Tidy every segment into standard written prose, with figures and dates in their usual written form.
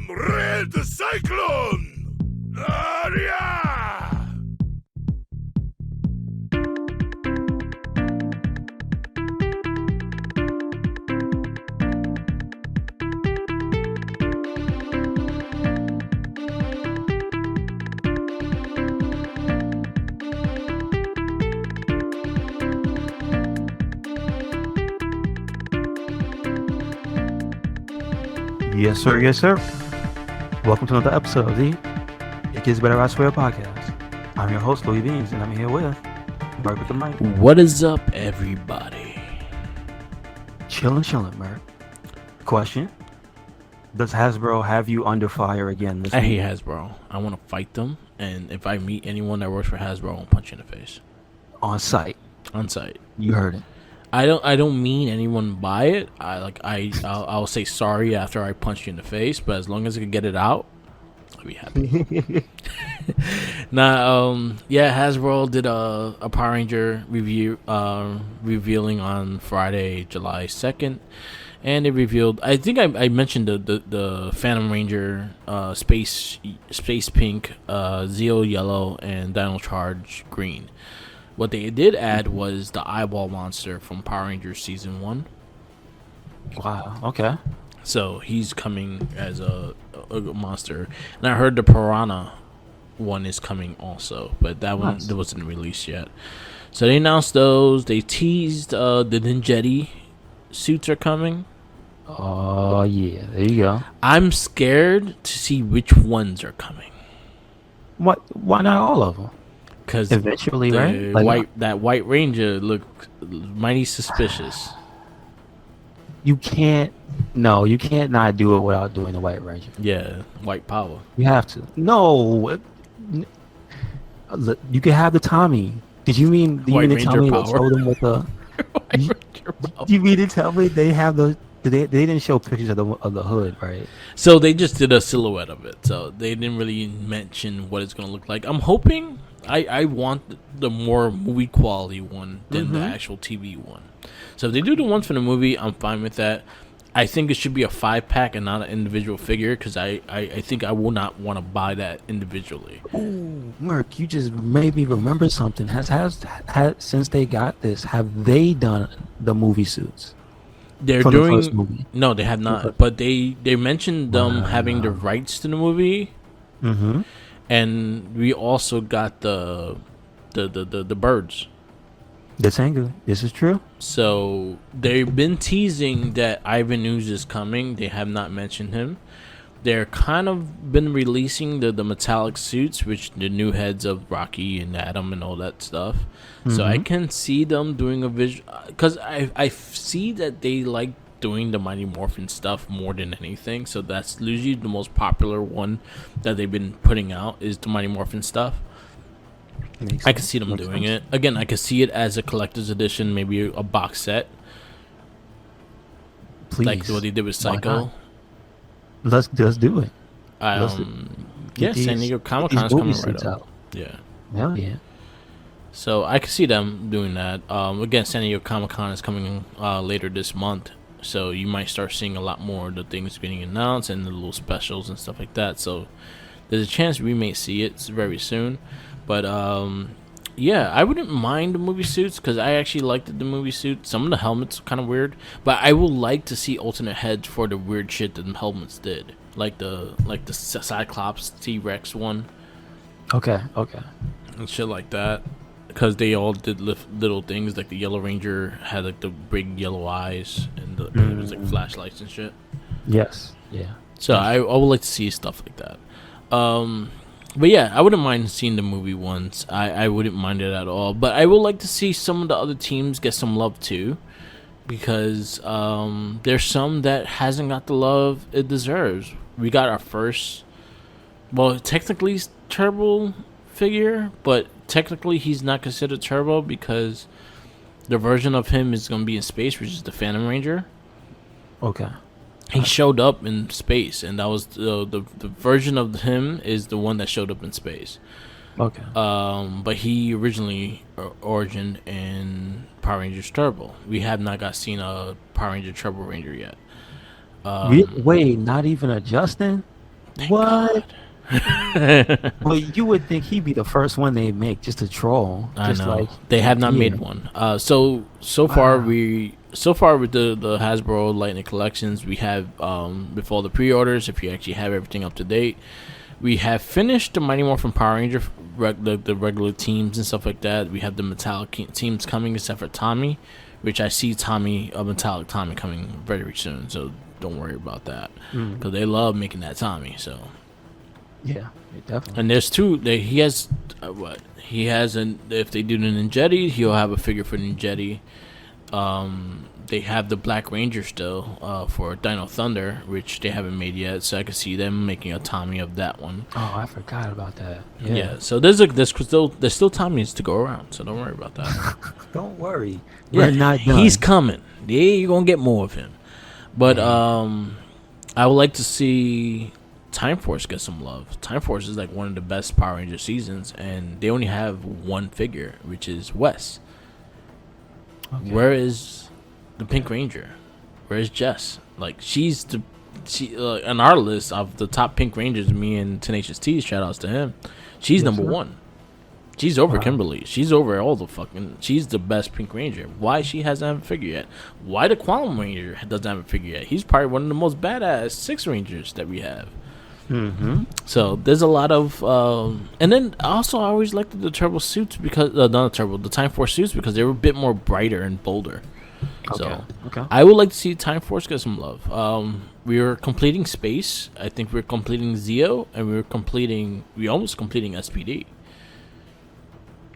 Red Cyclone! Aria! Yes, sir. Yes, sir. Welcome to another episode of the It Gets Better, I Swear podcast. I'm your host, Louis Beans, and I'm here with Merc with the mic. What is up, everybody? Chillin', Merc. Question: does Hasbro have you under fire again this I week? hate Hasbro. I want to fight them, and if I meet anyone that works for Hasbro, I'll punch you in the face. On site. On site. You heard it. I don't mean anyone buy it. I'll say sorry after I punch you in the face, but as long as I can get it out, I'll be happy. Hasbro did a Power Ranger review revealing on Friday, July 2nd, and it revealed. I think I mentioned the Phantom Ranger, Space Pink, Zeo Yellow, and Dino Charge Green. What they did add was the eyeball monster from Power Rangers Season 1. Wow. Okay. So he's coming as a monster. And I heard the Piranha one is coming also, but that one wasn't released yet. So they announced those. They teased the Ninjetti suits are coming. Oh, yeah. There you go. I'm scared to see which ones are coming. What? Why not all of them? Because eventually, right? That White Ranger looked mighty suspicious. You can't not do it without doing the White Ranger. Yeah, White Power. You have to. No. You can have the Tommy. Did you mean the Tommy that showed them with the... You mean to tell me they have the... They didn't show pictures of the hood, right? So they just did a silhouette of it. So they didn't really mention what it's going to look like. I'm hoping... I want the more movie quality one than the actual TV one. So if they do the ones for the movie, I'm fine with that. I think it should be a 5-pack and not an individual figure because I think I will not want to buy that individually. Ooh, Merc, you just made me remember something. Has since they got this, have they done the movie suits? They're from doing the first movie? No, they have not. But they mentioned them having the rights to the movie. Mm-hmm. And we also got the birds. This ain't good. This is true. So they've been teasing that Ivan Ooze is coming. They have not mentioned him. They're kind of been releasing the metallic suits, which the new heads of Rocky and Adam and all that stuff. Mm-hmm. So I can see them doing a visual because I see that they like doing the Mighty Morphin stuff more than anything. So that's usually the most popular one that they've been putting out is the Mighty Morphin stuff. I can see them doing it. Again, I can see it as a collector's edition, maybe a box set. Please. Like what they did with Psycho. Let's do it. San Diego Comic-Con is coming right up. Yeah. Hell yeah. So I can see them doing that. Again, San Diego Comic-Con is coming later this month. So you might start seeing a lot more of the things getting announced and the little specials and stuff like that. So there's a chance we may see it very soon. But I wouldn't mind the movie suits because I actually liked the movie suit. Some of the helmets are kind of weird, but I would like to see alternate heads for the weird shit that the helmets did, like the Cyclops T-Rex one. Okay. And shit like that. Because they all did little things, like the Yellow Ranger had like the big yellow eyes and it was like flashlights and shit. Yes, yeah. So I would like to see stuff like that. But yeah, I wouldn't mind seeing the movie ones. I wouldn't mind it at all. But I would like to see some of the other teams get some love too, because there's some that hasn't got the love it deserves. We got our first, well, technically Turbo figure, but technically he's not considered Turbo because the version of him is going to be in space, which is the Phantom Ranger. Okay. He showed up in space, and that was the version of him is the one that showed up in space. Okay. But he originally origined in Power Rangers Turbo. We have not seen a Power Ranger Turbo Ranger yet. Wait, not even a Justin? What? Well, you would think he'd be the first one they make just to troll. I Just know like they have not made one. So far Wow. with the Hasbro Lightning collections, we have with all the pre-orders. If you actually have everything up to date, we have finished the Mighty Morphin Power Ranger the regular teams and stuff like that. We have the metallic teams coming, except for Tommy, which I see metallic Tommy coming very soon. So don't worry about that because they love making that Tommy. So. Yeah, definitely. And there's two. He has what? He has an. If they do the Ninjetti, he'll have a figure for Ninjetti. They have the Black Ranger still for Dino Thunder, which they haven't made yet. So I can see them making a Tommy of that one. Oh, I forgot about that. Yeah. So there's still Tommies to go around. So don't worry about that. Don't worry. We're not done. He's coming. Yeah, you're gonna get more of him. But I would like to see Time Force get some love. Time Force is like one of the best Power Ranger seasons, and they only have one figure, which is Wes. Okay. Where is the Pink Ranger? Where is Jess? Like she on our list of the top Pink Rangers. Me and Tenacious T, shout outs to him. She's number one. She's over Kimberly. She's over all the fucking. She's the best Pink Ranger. Why she hasn't have a figure yet? Why the Quantum Ranger doesn't have a figure yet? He's probably one of the most badass Six Rangers that we have. So there's a lot of and then also I always liked the turbo suits because the Time Force suits because they were a bit more brighter and bolder. So I would like to see Time Force get some love. We were completing Space. I think we're completing Zeo, and we almost completing SPD.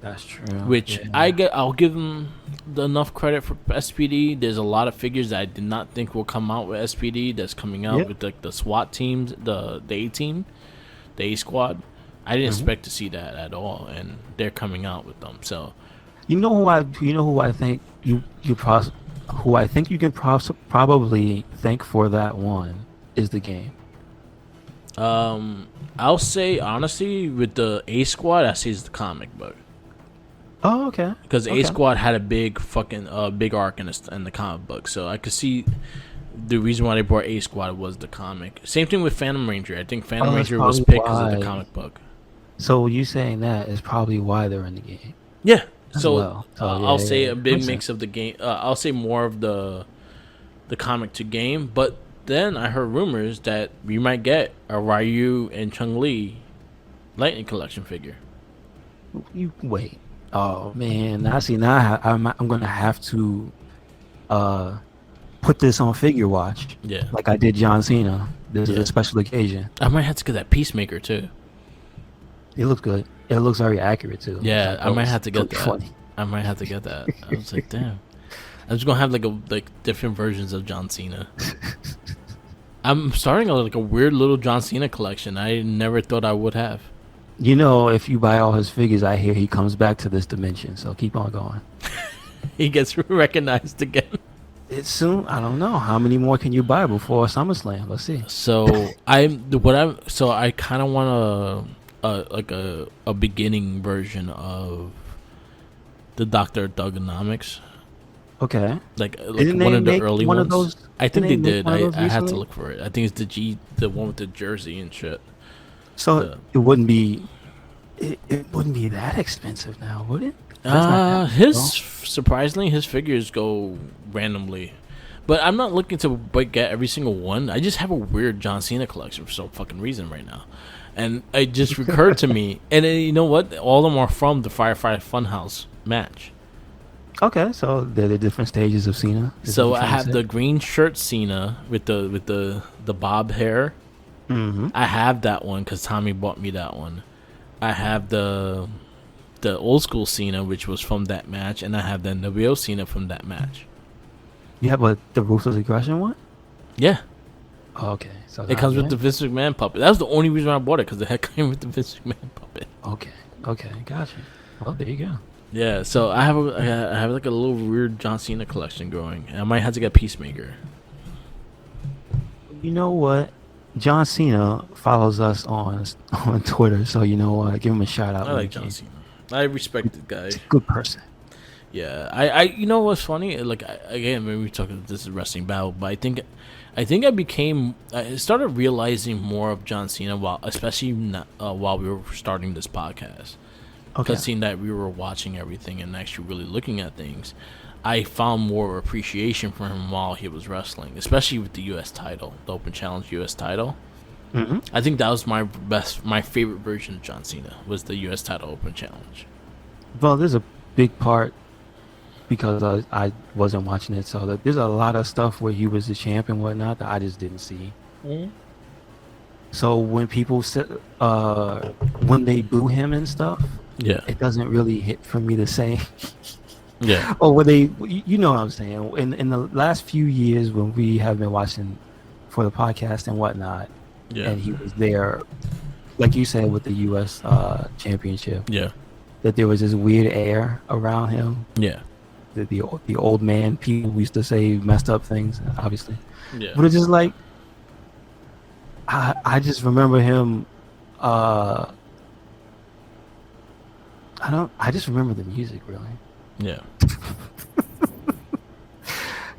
That's true. Which I'll give them enough credit for SPD. There's a lot of figures that I did not think will come out with SPD that's coming out with like the SWAT teams, the A team, the A squad. I didn't expect to see that at all, and they're coming out with them. So, who I think you can probably thank for that one is the game. I'll say honestly with the A squad, I say it's the comic book. Oh, okay. Because A Squad had a big fucking big arc in the comic book, so I could see the reason why they brought A Squad was the comic. Same thing with Phantom Ranger. I think Phantom Ranger was picked because of the comic book. So you saying that is probably why they're in the game. Yeah. I'll say a big mix of the game. I'll say more of the comic to game, but then I heard rumors that we might get a Ryu and Chun-Li Lightning Collection figure. You wait. Oh man, now I'm gonna have to put this on Figure Watch. Yeah, like I did John Cena. This is a special occasion. I might have to get that Peacemaker too. It looks good. It looks very accurate too. Yeah, I might have to get that. Funny. I might have to get that. I was like, damn. I'm just gonna have like different versions of John Cena. I'm starting a weird little John Cena collection. I never thought I would have. If you buy all his figures, I hear he comes back to this dimension. So keep on going. He gets recognized again. It's soon. I don't know how many more can you buy before SummerSlam. Let's see. So I kind of want a beginning version of the Dr. Thugonomics. Okay. Like one of the early ones. Of those, I think they did. I had to look for it. I think it's the one with the jersey and shit. So it wouldn't be that expensive now, would it? Surprisingly, his figures go randomly, but I'm not looking to get every single one. I just have a weird John Cena collection for some fucking reason right now, and it just recurred to me. And then, you know what? All of them are from the Firefighter Funhouse match. Okay, so they're the different stages of Cena. So I have the green shirt Cena with the bob hair. Mm-hmm. I have that one because Tommy bought me that one. I have the old school Cena, which was from that match, and I have the NWO Cena from that match. You have the Ruthless Aggression one? Yeah. Oh, okay. So it comes with the Vince McMahon puppet. That was the only reason I bought it, because it came with the Vince McMahon puppet. Okay, gotcha. Well, there you go. Yeah, so I have like a little weird John Cena collection going. I might have to get Peacemaker. You know what? John Cena follows us on Twitter, so you know what? Give him a shout out. I like John Cena. I respect the guy. He's a good person. Yeah, I you know what's funny? Like again, maybe we're talking. This is wrestling battle, but I think I think I started realizing more of John Cena especially while we were starting this podcast. Okay. Because seeing that we were watching everything and actually really looking at things, I found more appreciation for him while he was wrestling, especially with the U.S. title, the Open Challenge U.S. title. Mm-hmm. I think that was my favorite version of John Cena was the U.S. title Open Challenge. Well, there's a big part because I wasn't watching it, so there's a lot of stuff where he was the champ and whatnot that I just didn't see. Mm-hmm. So when people when they boo him and stuff, Yeah. it doesn't really hit for me the same. Yeah. Or when they, you know what I'm saying. In the last few years when we have been watching for the podcast and whatnot, and he was there, like you said, with the U.S. Championship. Yeah. That there was this weird air around him. Yeah. The old man people used to say messed up things, obviously. Yeah. But it's just like I just remember him. I just remember the music really. Yeah.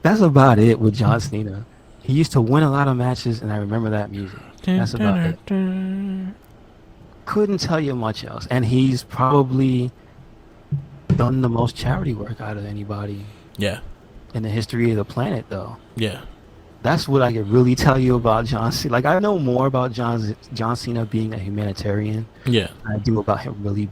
That's about it with John Cena. He used to win a lot of matches, and I remember that music. That's about it. Couldn't tell you much else. And he's probably done the most charity work out of anybody. Yeah. In the history of the planet, though. Yeah. That's what I could really tell you about John Cena. Like, I know more about John Cena being a humanitarian. Yeah. Than I do about him really,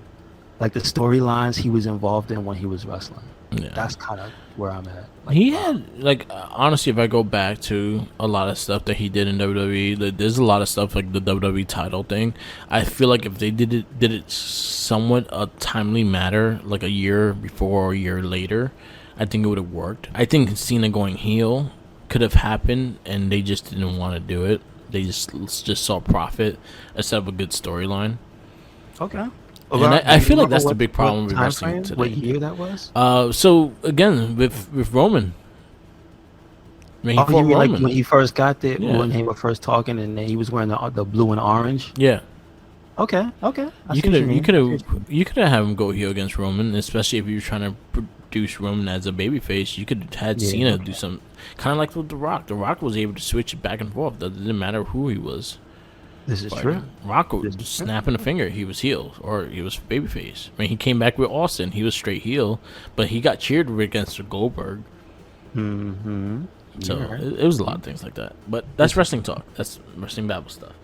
like the storylines he was involved in when he was wrestling. Yeah. That's kind of where I'm at. Like, He had, honestly, if I go back to a lot of stuff that he did in WWE, there's a lot of stuff like the WWE title thing. I feel like if they did it somewhat a timely matter, like a year before or a year later, I think it would have worked. I think Cena going heel could have happened, and they just didn't want to do it. They just saw profit instead of a good storyline. Okay. And I feel like that's the big problem with wrestling today. What year that was? So again with Roman. I mean, You mean Roman. like when he first got there, Yeah. when they were first talking, and then he was wearing the blue and orange? Yeah. Okay. I You see what mean. could have had him go heel against Roman, especially if you were trying to produce Roman as a babyface. You could have had Cena do some kind of like with The Rock. The Rock was able to switch it back and forth. That didn't matter who he was. This is Like, true. Rock was snapping a finger. He was heel or he was babyface. I mean, he came back with Austin. He was straight heel, but he got cheered against Goldberg. Mm-hmm. So Yeah. it was a lot of things like that. But that's wrestling talk. That's wrestling Bible stuff.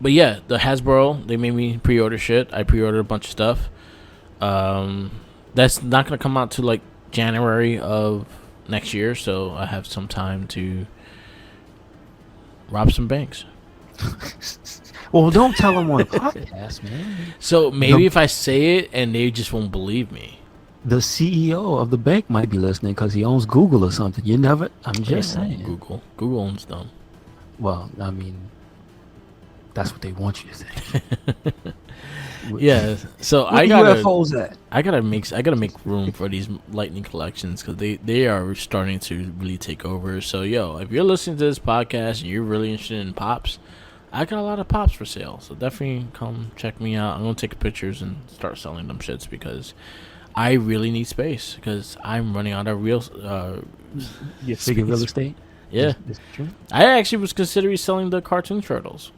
But yeah, the Hasbro, they made me pre-order shit. I pre-ordered a bunch of stuff. That's not going to come out to like January of next year, so I have some time to rob some banks. Well, don't tell them on the podcast, man. So maybe if I say it and they just won't believe me. The CEO of the bank might be listening because he owns Google or something. You never. I'm just saying. Google owns them. Well, I mean, that's what they want you to say. Yeah. So Where UFOs at? I gotta make room for these Lightning collections because they are starting to really take over. So if you're listening to this podcast and you're really interested in pops, I got a lot of pops for sale. So definitely come check me out. I'm gonna take pictures and start selling them shits because I really need space because I'm running out of real. You figure real estate? Yeah. Is true? I actually was considering selling the cartoon turtles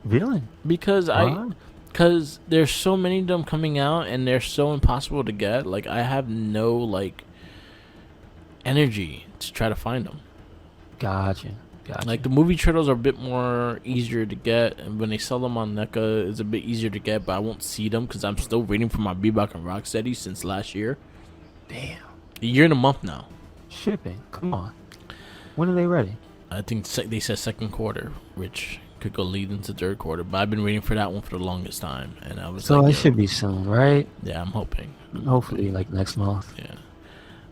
Really? because Wow. Because there's so many of them coming out and they're so impossible to get. Like, I have no, energy to try to find them. Gotcha. Like, the movie turtles are a bit more easier to get. And when they sell them on NECA, it's a bit easier to get. But I won't see them because I'm still waiting for my Bebop and Rocksteady since last year. Damn. A year and a month now. Shipping. Come on. When are they ready? I think they said second quarter, which could go lead into third quarter. But I've been waiting for that one for the longest time. And I was So like, it should be soon, right? Yeah, I'm hoping. Hopefully, next month. Yeah.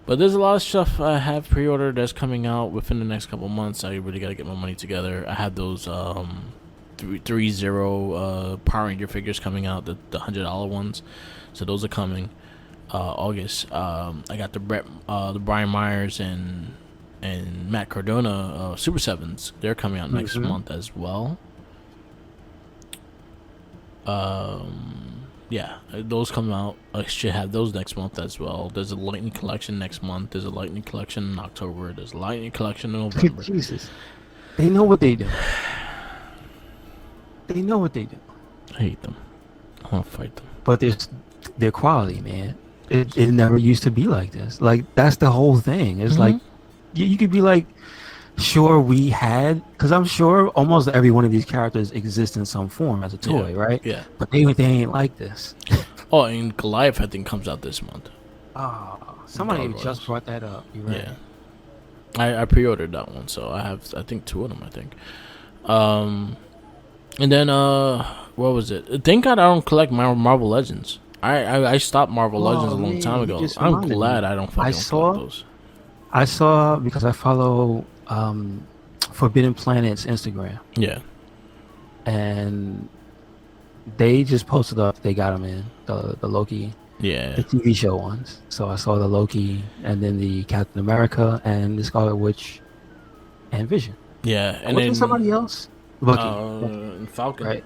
But there's a lot of stuff I have pre-ordered that's coming out within the next couple months. I really got to get my money together. I have those 3-0 Power Ranger figures coming out, the $100 ones. So those are coming August. I got the Brian Myers and Matt Cardona Super 7s. They're coming out next month as well. Yeah, those come out. I should have those next month as well. There's a Lightning Collection next month. There's a Lightning Collection in October. There's a Lightning Collection in November. Jesus. They know what they do. They know what they do. I hate them. I want to fight them. But their quality, man. It never used to be like this. Like, that's the whole thing. It's like, you could be like, sure, we had, because I'm sure almost every one of these characters exists in some form as a toy, right? Yeah. But they ain't like this. Oh, and Goliath, I think, comes out this month. Somebody just brought that up. You're right. Yeah. I pre-ordered that one, so I have, I think, 2 of them, I think. And then, what was it? Thank God I don't collect Marvel Legends. I stopped Marvel Legends a long time ago. I'm glad I don't fucking collect those. I saw, because I follow Forbidden Planet's Instagram. Yeah. And they just posted up they got them in, the Loki. Yeah. The TV show ones. So I saw the Loki and then the Captain America and the Scarlet Witch and Vision. Yeah. And then somebody else? Loki. Falcon. Right.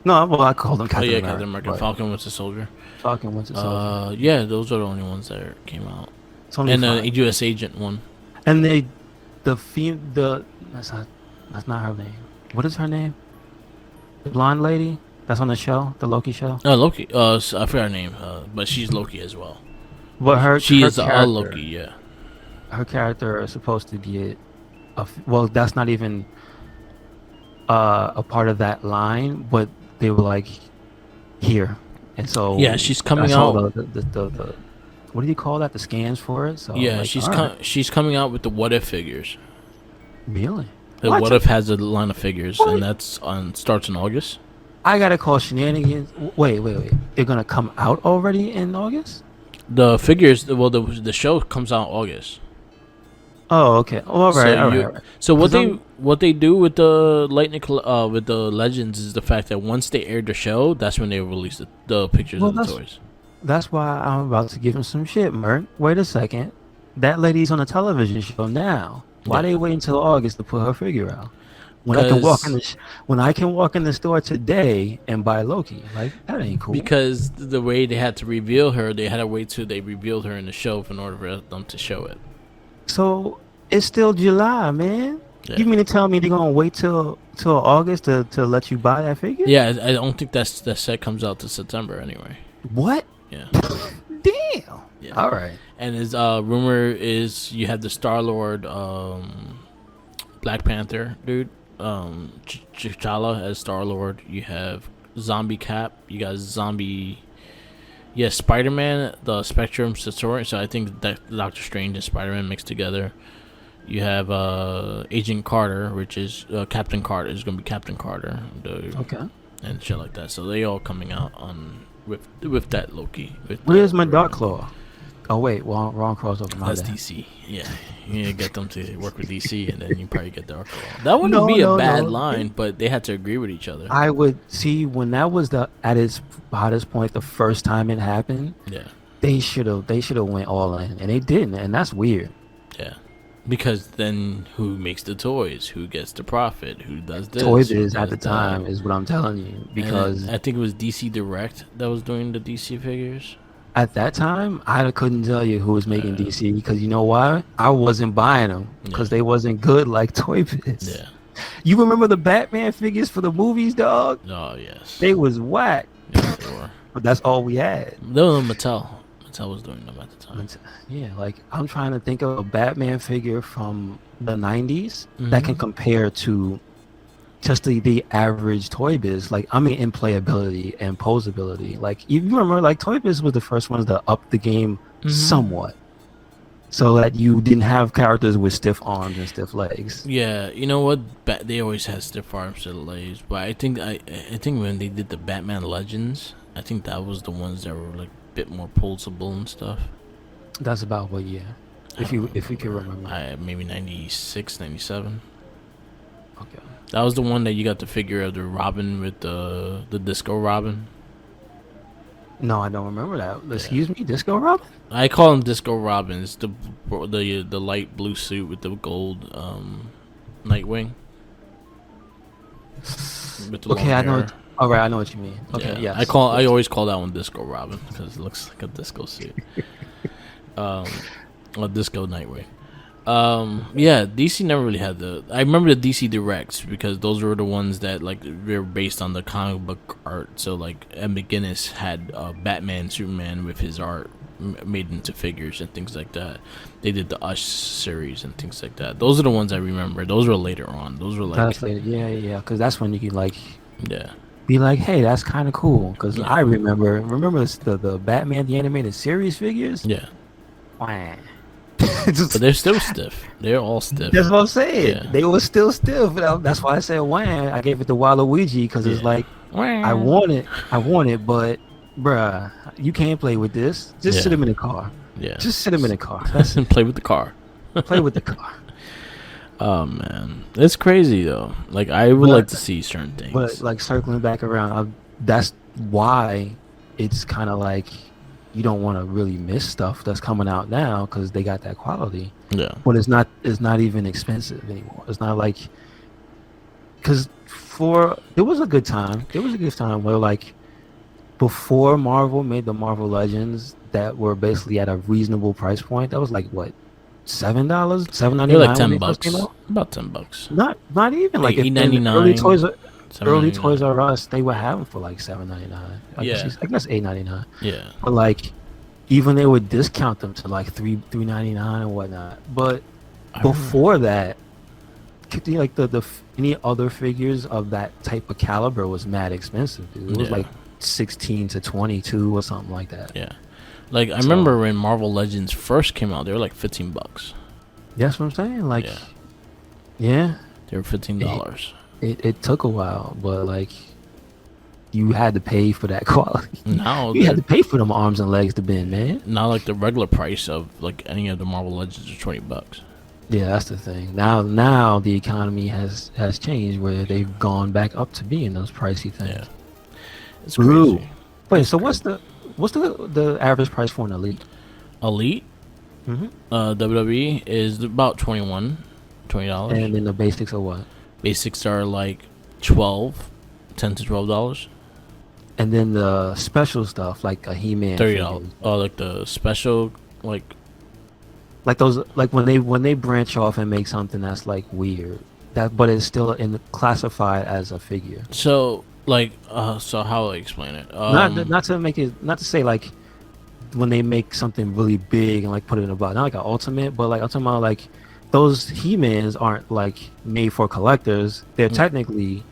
No, well, I called them Captain America. Captain America. Falcon Winter Soldier. Falcon Winter Soldier. Yeah, those are the only ones that came out. And the U.S. Agent one. And that's not her name. What is her name? The blonde lady that's on the show, the Loki show. Oh, Loki. I forgot her name. But she's Loki as well. But she is a Loki. Yeah. Her character is supposed to get well, that's not even a part of that line, but they were like here, and so yeah, she's coming out. The what do you call that? The scans for it. So yeah, like, she's coming out with the What If figures. Really? The What If has a line of figures, and that's starts in August. I gotta call shenanigans. Wait. They're gonna come out already in August? The figures, the show comes out in August. Oh, okay. Oh, all right. So what they do with the with the Legends is the fact that once they air the show, that's when they release the pictures of the toys. That's why I'm about to give him some shit, Merc. Wait a second. That lady's on a television show now. Why they wait until August to put her figure out? When I can walk in the store today and buy Loki, like that ain't cool. Because the way they had to reveal her, they had to wait till they revealed her in the show in order for them to show it. So it's still July, man. Yeah. You mean to tell me they're gonna wait till August to let you buy that figure? Yeah, I don't think that set comes out to September anyway. What? Yeah. Damn. Yeah. All right. And his rumor is you have the Star-Lord, Black Panther dude, T'Challa as Star-Lord. You have Zombie Cap. You got Spider-Man, the Spectrum Centauri. So I think that Doctor Strange and Spider-Man mixed together. You have Agent Carter, which is Captain Carter. Is going to be Captain Carter. Okay. And shit like that. So they all coming out with that Loki. Where's my Dark Claw? Oh wait, wrong crossover. That's DC. Yeah, you need to get them to work with DC, and then you probably get Dark Claw. That wouldn't be a bad line, but they had to agree with each other. I would see when that was at its hottest point the first time it happened. Yeah, they should have went all in, and they didn't, and that's weird. Yeah, because then who makes the toys? Who gets the profit? Who does this? Toys is at the time is what I'm telling you, because I think it was DC Direct that was doing the DC figures. At that time, I couldn't tell you who was making DC, because you know why? I wasn't buying them because they wasn't good like Toy Biz. Yeah. You remember the Batman figures for the movies, dog? Oh yes. They was whack. Yes, they were. But that's all we had. They were Mattel. Mattel was doing them at the time. Yeah, like I'm trying to think of a Batman figure from the 90s that can compare to just the average Toy Biz. Like, I mean, in playability and posability. Like, you remember, like, Toy Biz was the first ones to up the game somewhat, so that you didn't have characters with stiff arms and stiff legs. Yeah, you know what? They always had stiff arms, stiff legs. But I think when they did the Batman Legends, I think that was the ones that were like a bit more pulsable and stuff. That's about what year? If you can remember. Maybe 96, 97. Okay. That was the one that you got the figure of the Robin with the Disco Robin. No, I don't remember that. Excuse me, Disco Robin? I call him Disco Robin. It's the light blue suit with the gold Nightwing. With the okay, I know. All right, I know what you mean. Okay, yeah. I always call that one Disco Robin because it looks like a disco suit. A Disco Nightwing. Yeah, DC never really had I remember the DC Directs because those were the ones that like they're based on the comic book art. So like Ed McGuinness had Batman, Superman with his art made into figures and things like that. They did the Ush series and things like that. Those are the ones I remember. Those were later on. Those were like that's later. Yeah, because that's when you could like yeah. Be like, hey, that's kind of cool. Because I remember the Batman the animated series figures. Yeah. Wow. But they're still stiff. They're all stiff. That's what I'm saying. Yeah. They were still stiff. That's why I said wow. I gave it to Waluigi because it's like I want it, but bruh, you can't play with this. Just sit him in the car. Yeah. Just sit him in the car. That's it. Play with the car. Play with the car. Oh man, it's crazy though. Like I would like to see certain things. But like circling back around, that's why it's kind of like you don't want to really miss stuff that's coming out now because they got that quality. Yeah. But it's not even expensive anymore. It's not like because there was a good time. There was a good time where like before Marvel made the Marvel Legends that were basically at a reasonable price point. That was like what. $7, $7.99. Like $10. About $10. Not even like $8.99. Early Toys R Us, they were having for like $7.99. I guess $8.99. Yeah. But like, even they would discount them to like $3.99 and whatnot. But before that, like the any other figures of that type of caliber was mad expensive. Dude. It was like 16 to 22 or something like that. Yeah. Like I remember when Marvel Legends first came out, they were like $15. That's what I'm saying. Like, yeah, they were $15. It took a while, but like, you had to pay for that quality. Now you had to pay for them arms and legs to bend, man. Now, like the regular price of like any of the Marvel Legends is $20. Yeah, that's the thing. Now the economy has changed where they've gone back up to being those pricey things. Yeah, it's crazy. Wait, so what's the average price for an Elite? Elite? WWE is about $20. And then the basics are what? Basics are like $10 to $12. And then the special stuff like a He-Man $30. Oh, like the special like those like when they branch off and make something that's like weird. But it's still classified as a figure. So like so how do I explain it? Not to say like when they make something really big and like put it in a box, not like an ultimate, but like I'm talking about like those He-Mans aren't like made for collectors. They're technically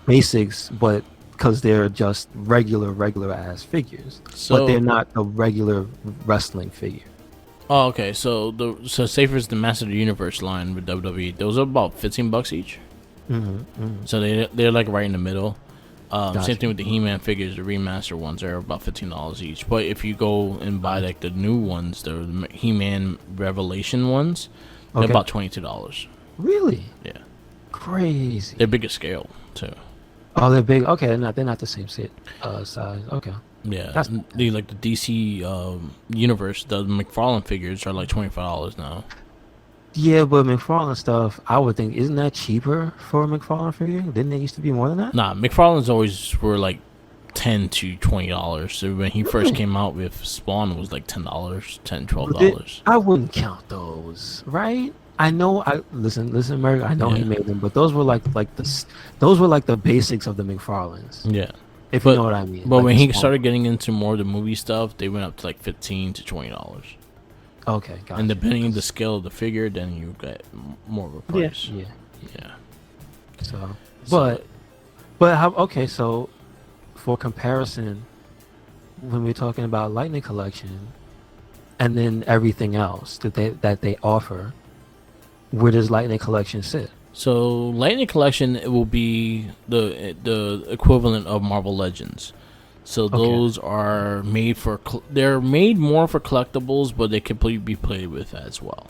basics, but because they're just regular ass figures. But they're not a regular wrestling figure. Oh, okay. So say for the Master of the Universe line with WWE, those are about $15 each. So they're like right in the middle. Gotcha. Same thing with the He-Man figures. The remaster ones are about $15 each. But if you go and buy like the new ones, the He-Man Revelation ones, they're about $22. Really? Yeah. Crazy. They're bigger scale too. Oh, they're big. Okay, they're not the same size. Okay. Yeah, like the DC universe, the McFarlane figures are like $25 now. Yeah, but McFarlane stuff, I would think, isn't that cheaper for a McFarlane figure? Didn't they used to be more than that? Nah, McFarlane's always were like $10 to $20. So when he first came out with Spawn, it was like $10, $10, $12. I wouldn't count those, right? I know. Listen, Merc. I know he made them, but those were like the basics of the McFarlanes. Yeah. If you know what I mean. But like when he started getting into more of the movie stuff, they went up to like $15 to $20. Okay, gotcha. And depending on the scale of the figure, then you get more of a price. Yeah. So, but how? Okay, so for comparison, when we're talking about Lightning Collection, and then everything else that they offer, where does Lightning Collection sit? So Lightning Collection, it will be the equivalent of Marvel Legends. So those are made for they're made more for collectibles, but they can be played with as well.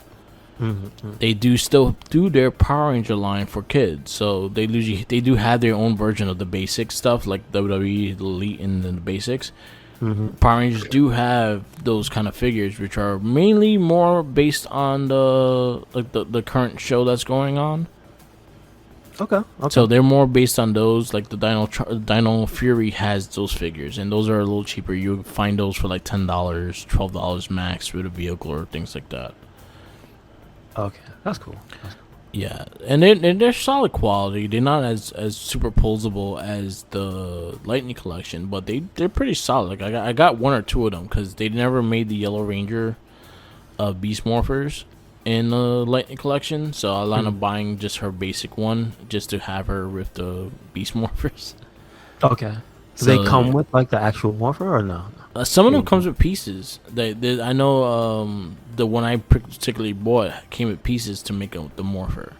They do still do their Power Ranger line for kids, so they do have their own version of the basic stuff like WWE, the Elite, and then the basics. Power Rangers do have those kind of figures, which are mainly more based on the current show that's going on. Okay. So they're more based on those. Like the Dino Fury has those figures, and those are a little cheaper. You find those for like $10, $12 max with a vehicle or things like that. Okay, that's cool. Yeah, and they're solid quality. They're not as superposable as the Lightning collection, but they're pretty solid. Like I got one or two of them because they never made the Yellow Ranger Beast Morphers in the Lightning collection, so I wound up buying just her basic one just to have her with the Beast Morphers. Okay. Do they come with like the actual morpher or no? Some of them comes with pieces. They I know the one I particularly bought came with pieces to make the morpher.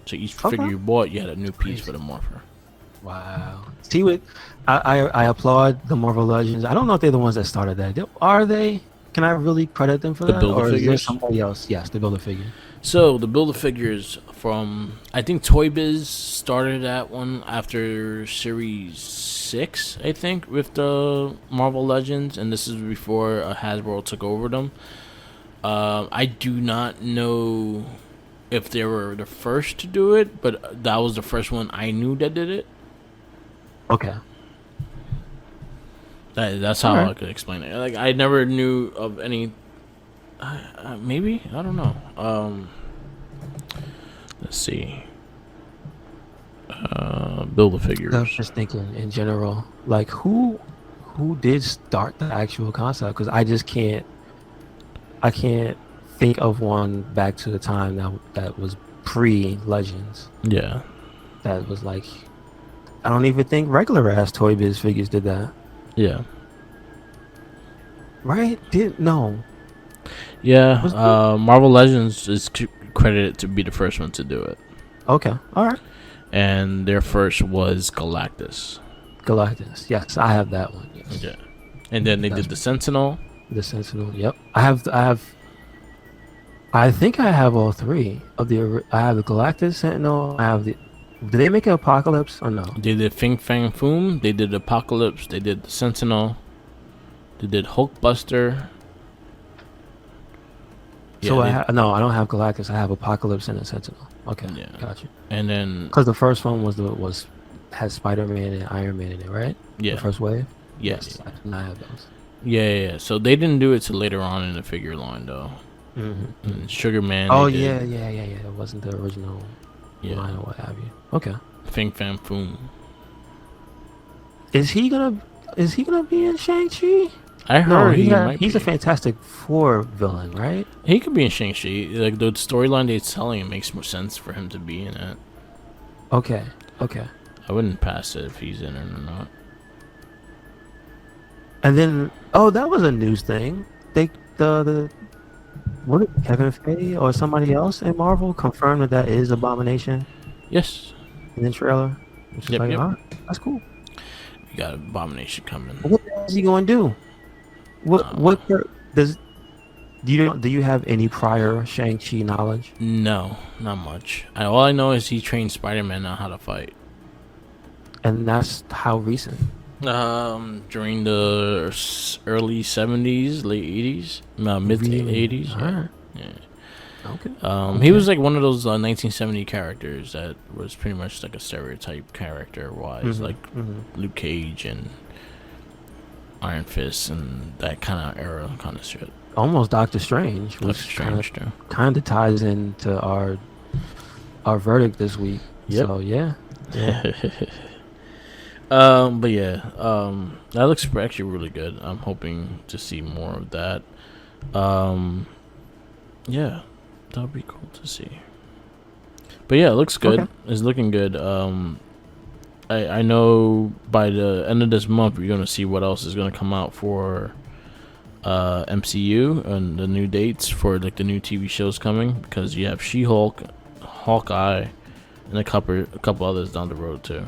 So each figure you bought, you had a new piece for the morpher. Wow. See what I applaud the Marvel Legends. I don't know if they're the ones that started that. Are they? Can I really credit them for that? Or is there somebody else? Yes, the Build-A-Figure. So the Build-A-Figures from, I think Toy Biz started that one after Series 6, I think, with the Marvel Legends, and this is before Hasbro took over them. I do not know if they were the first to do it, but that was the first one I knew that did it. Okay. That's how I could explain it. Like I never knew of any. Maybe I don't know. Let's see. Build-A-Figures. I was just thinking in general, like who did start the actual concept? Because I can't think of one back to the time that was pre-Legends. Yeah. That was like, I don't even think regular ass Toy Biz figures did that. Yeah. Right? No. Yeah. Marvel Legends is credited to be the first one to do it. Okay. All right. And their first was Galactus. Yes, I have that one. Yes. Yeah. And then they did the Sentinel. The Sentinel. Yep. I think I have all three of the. I have the Galactus, Sentinel. I have the. Did they make an Apocalypse or no? They did Fing Fang Foom. They did Apocalypse. They did the Sentinel. They did Hulkbuster. So I don't have Galactus. I have Apocalypse and a Sentinel. Okay, yeah, gotcha. And then because the first one had Spider-Man and Iron Man in it, right? Yeah, the first wave. Yes, I did not have those. Yeah. So they didn't do it till later on in the figure line, though. Mm-hmm. And Sugar Man. Oh yeah. It wasn't the original line or what have you. Okay. Fing Fang Foom. Is he gonna be in Shang-Chi? I heard he's a Fantastic Four villain, right? He could be in Shang-Chi. Like the storyline they're telling, it makes more sense for him to be in it. Okay. I wouldn't pass it if he's in it or not. And then, that was a news thing. What did Kevin Feige or somebody else in Marvel confirmed that is Abomination? Yes. In the trailer, which is that's cool. We got Abomination coming. What is he going to do? Do you have any prior Shang-Chi knowledge? No, not much. All I know is he trained Spider-Man on how to fight. And that's how recent? During the early 70s, late 80s, mid 80s. Right. Yeah. Okay. He was like one of those 1970 characters that was pretty much like a stereotype character-wise, like Luke Cage and Iron Fist and that kind of era kind of shit. Almost Doctor Strange, which kind of ties into our verdict this week. Yep. So yeah. But yeah, that looks actually really good. I'm hoping to see more of that. Yeah, that'd be cool to see. But yeah, it looks good. Okay. It's looking good. I know by the end of this month we're gonna see what else is gonna come out for MCU and the new dates for like the new TV shows coming, because you have She-Hulk, Hawkeye, and a couple others down the road too.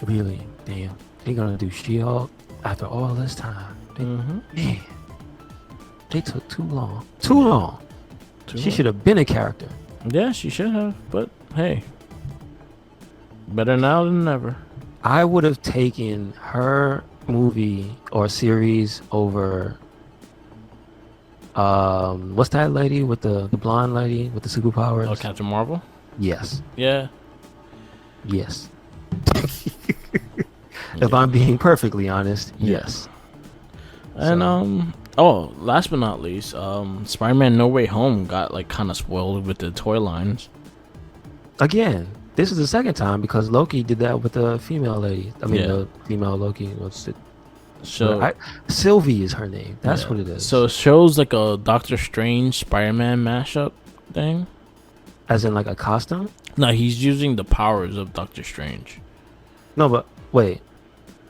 Really? Damn. They're gonna do She-Hulk after all this time. Man, they took too long. She should have been a character. Yeah, she should have. But hey, better now than never. I would have taken her movie or series over what's that lady with the blonde lady with the superpowers? Oh, Captain Marvel? Yes. Yeah. Yes. If I'm being perfectly honest, yes. And last but not least, Spider-Man No Way Home got like kind of spoiled with the toy lines. Again, this is the second time because Loki did that with the female lady. I mean, the female Loki. So Sylvie is her name. That's what it is. So it shows like a Doctor Strange Spider-Man mashup thing. As in like a costume? No, he's using the powers of Doctor Strange. No, but wait.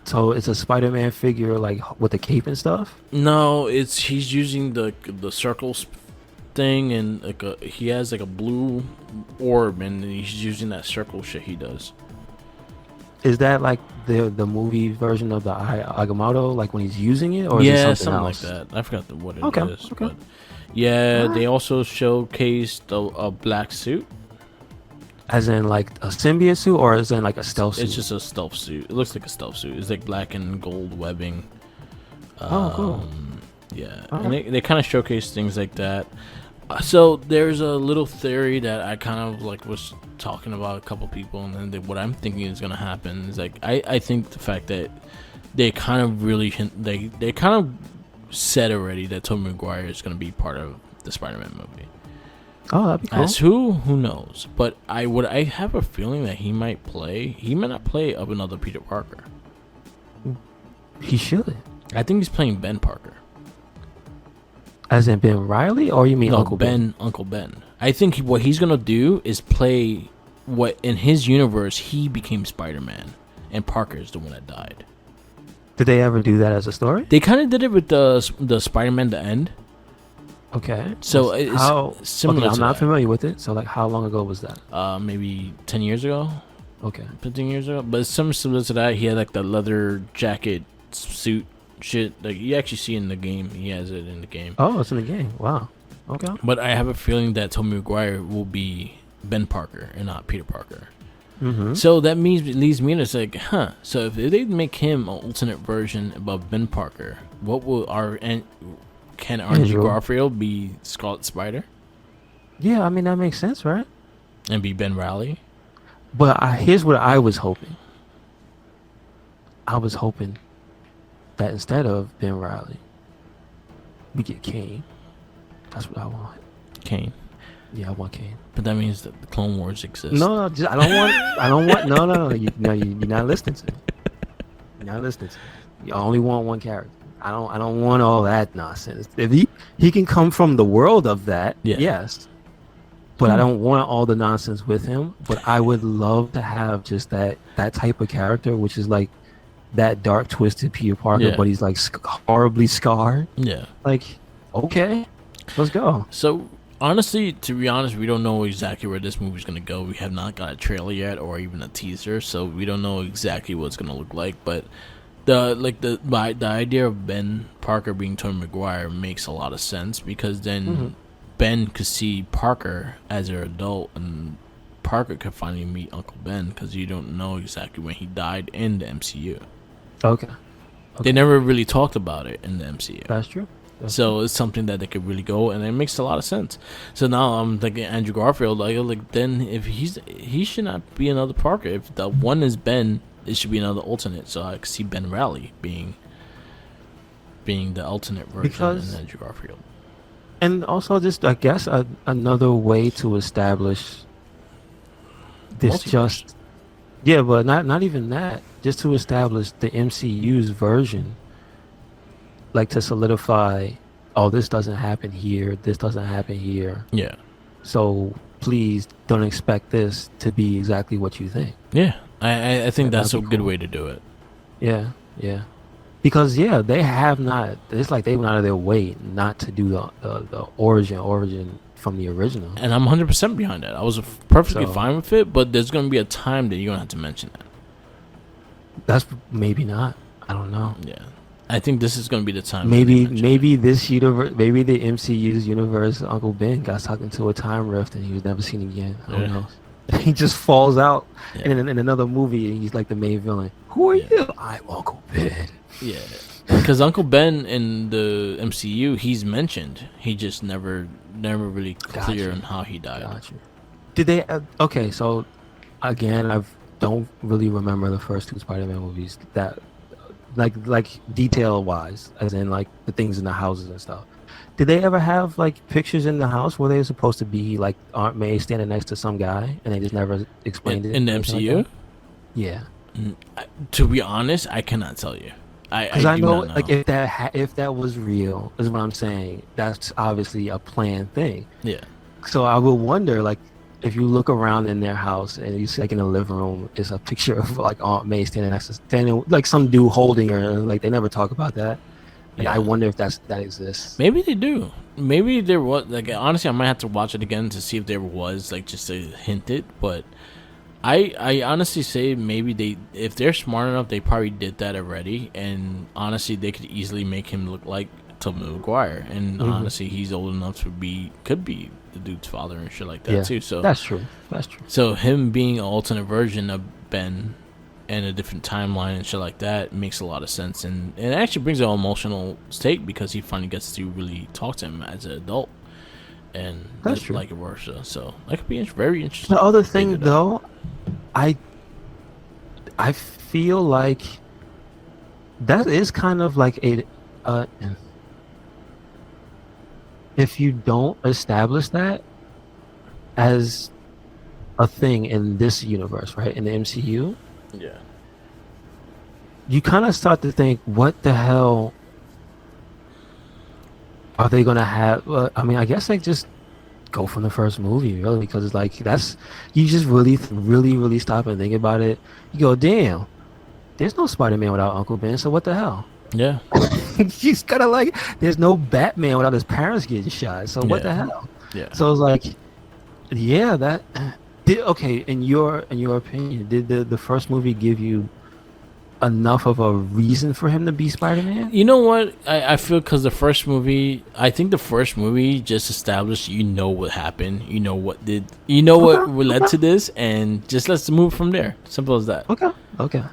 So it's a Spider-Man figure like with the cape and stuff? No, he's using the circles thing, and like he has like a blue orb, and he's using that circle shit he does. Is that like the movie version of the Agamotto, like when he's using it, or is it something else? Like that? I forgot what it is. Okay. But yeah, they also showcased a black suit. As in like a symbiote suit, or as in like a stealth suit? It's just a stealth suit. It looks like a stealth suit. It's like black and gold webbing. Cool. Yeah, and they kind of showcase things like that. So there's a little theory that I kind of like was talking about a couple people, and then what I'm thinking is gonna happen is like I think the fact that they kind of really they kind of said already that Tobey Maguire is gonna be part of the Spider-Man movie. Oh, that'd be cool. As who knows? But I have a feeling that he might not play up another Peter Parker. He should. I think he's playing Ben Parker. As in Ben Riley, or you mean Uncle Ben? Uncle Ben. I think what he's gonna do is play what in his universe he became Spider-Man, and Parker is the one that died. Did they ever do that as a story? They kind of did it with the Spider-Man The End. Okay. So it's similar. Okay, I'm not that. familiar with it. So like, how long ago was that? Maybe 10 years ago. Okay. 15 years ago. But it's similar to that. He had like the leather jacket suit shit. Like you actually see in the game. He has it in the game. Oh, it's in the game. Wow. Okay. But I have a feeling that Tobey Maguire will be Ben Parker and not Peter Parker. Mm-hmm. So that leads me to say, so if they make him an alternate version of Ben Parker, what will can Andrew Garfield be Scarlet Spider? Yeah, I mean that makes sense, right? And be Ben Reilly? But here's what I was hoping. I was hoping that instead of Ben Reilly, we get Kane. That's what I want. Kane. Yeah, I want Kane. But that means that the Clone Wars exist. No, I don't want. No. You're not listening to me. You're not listening to me. You only want one character. I don't want all that nonsense. If he can come from the world of that, yes. But I don't want all the nonsense with him. But I would love to have just that type of character, which is like that dark, twisted Peter Parker, but he's like horribly scarred. Yeah. Like, okay, let's go. So honestly, to be honest, we don't know exactly where this movie's gonna go. We have not got a trailer yet, or even a teaser, so we don't know exactly what it's gonna look like. But the idea of Ben Parker being Tobey Maguire makes a lot of sense, because then Ben could see Parker as an adult, and Parker could finally meet Uncle Ben, because you don't know exactly when he died in the MCU. Okay. They never really talked about it in the MCU. That's true. So it's something that they could really go, and it makes a lot of sense. So now I'm thinking Andrew Garfield, like then if he should not be another Parker. If the one is Ben, it should be another alternate. So I could see Ben Reilly being the alternate version of Andrew Garfield. And also, just I guess another way to establish this but not even that. Just to establish the MCU's version. Like to solidify, this doesn't happen here, this doesn't happen here. Yeah. So please don't expect this to be exactly what you think. Yeah, I think that's a good way to do it. Yeah. Because they have not. It's like they went out of their way not to do the origin from the original. And I'm 100% behind that. I was perfectly fine with it, but there's gonna be a time that you're gonna have to mention that. That's maybe not. I don't know. Yeah. I think this is going to be the time. Maybe this universe, maybe the MCU's universe, Uncle Ben got sucked into a time rift and he was never seen again. Who knows? He just falls out in another movie and he's like the main villain. Who are you? I'm Uncle Ben. Yeah, because Uncle Ben in the MCU, he's mentioned. He just never really clear on how he died. Gotcha. Did they? Okay, so again, don't really remember the first two Spider-Man movies that, like detail wise, as in like the things in the houses and stuff. Did they ever have like pictures in the house where they were supposed to be like Aunt May standing next to some guy and they just never explained it in the MCU? Like yeah. To be honest, I cannot tell you. Because I know, like, if that was real, is what I'm saying. That's obviously a planned thing. Yeah. So I will wonder, like, if you look around in their house and you see, like, in the living room, is a picture of like Aunt May standing like some dude holding her. Like, they never talk about that. And yeah. I wonder if that exists. Maybe they do. Maybe there was, like, honestly, I might have to watch it again to see if there was, like, just a hint it. But I honestly say maybe if they're smart enough, they probably did that already. And honestly, they could easily make him look like Tobey Maguire. And honestly, he's old enough to could be the dude's father and shit like that too. So that's true. So him being an alternate version of Ben and a different timeline and shit like that makes a lot of sense. And it actually brings an emotional stake because he finally gets to really talk to him as an adult. And that's true. Like versa. So that could be very interesting. The other thing, though, I feel like that is kind of like if you don't establish that as a thing in this universe, right, in the MCU, yeah, you kind of start to think, what the hell are they gonna have? I mean, I guess they just go from the first movie, really, because it's like you just really stop and think about it. You go, damn, there's no Spider-Man without Uncle Ben, so what the hell? Yeah. She's kind of like, there's no Batman without his parents getting shot, so what the hell? Yeah. So it's like, yeah, okay, in your opinion, did the first movie give you enough of a reason for him to be Spider-Man? You know what? I feel because I think the first movie just established what happened, what led to this, and just let's move from there. Simple as that. Okay.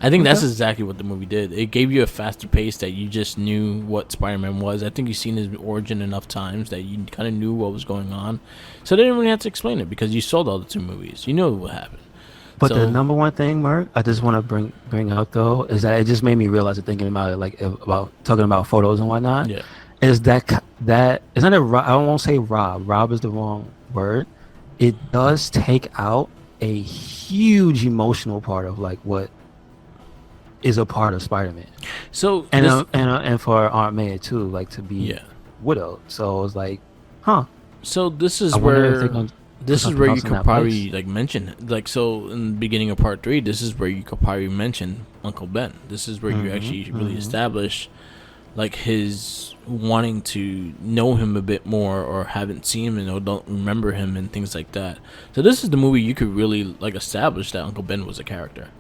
I think that's exactly what the movie did. It gave you a faster pace that you just knew what Spider-Man was. I think you've seen his origin enough times that you kind of knew what was going on. So they didn't really have to explain it because you saw the other two movies. You know what happened. But the number one thing, Mark, I just want to bring out, though, is that it just made me realize it thinking about it, like about talking about photos and whatnot. Yeah. Is that isn't it? I won't say rob. Rob is the wrong word. It does take out a huge emotional part of like what is a part of Spider-Man. So and for Aunt May too, like to be widowed. So it's like, huh. So this is where you could probably like mention, like, so in the beginning of part 3, this is where you could probably mention Uncle Ben. This is where you actually really establish like his wanting to know him a bit more, or haven't seen him or don't remember him and things like that. So this is the movie you could really like establish that Uncle Ben was a character.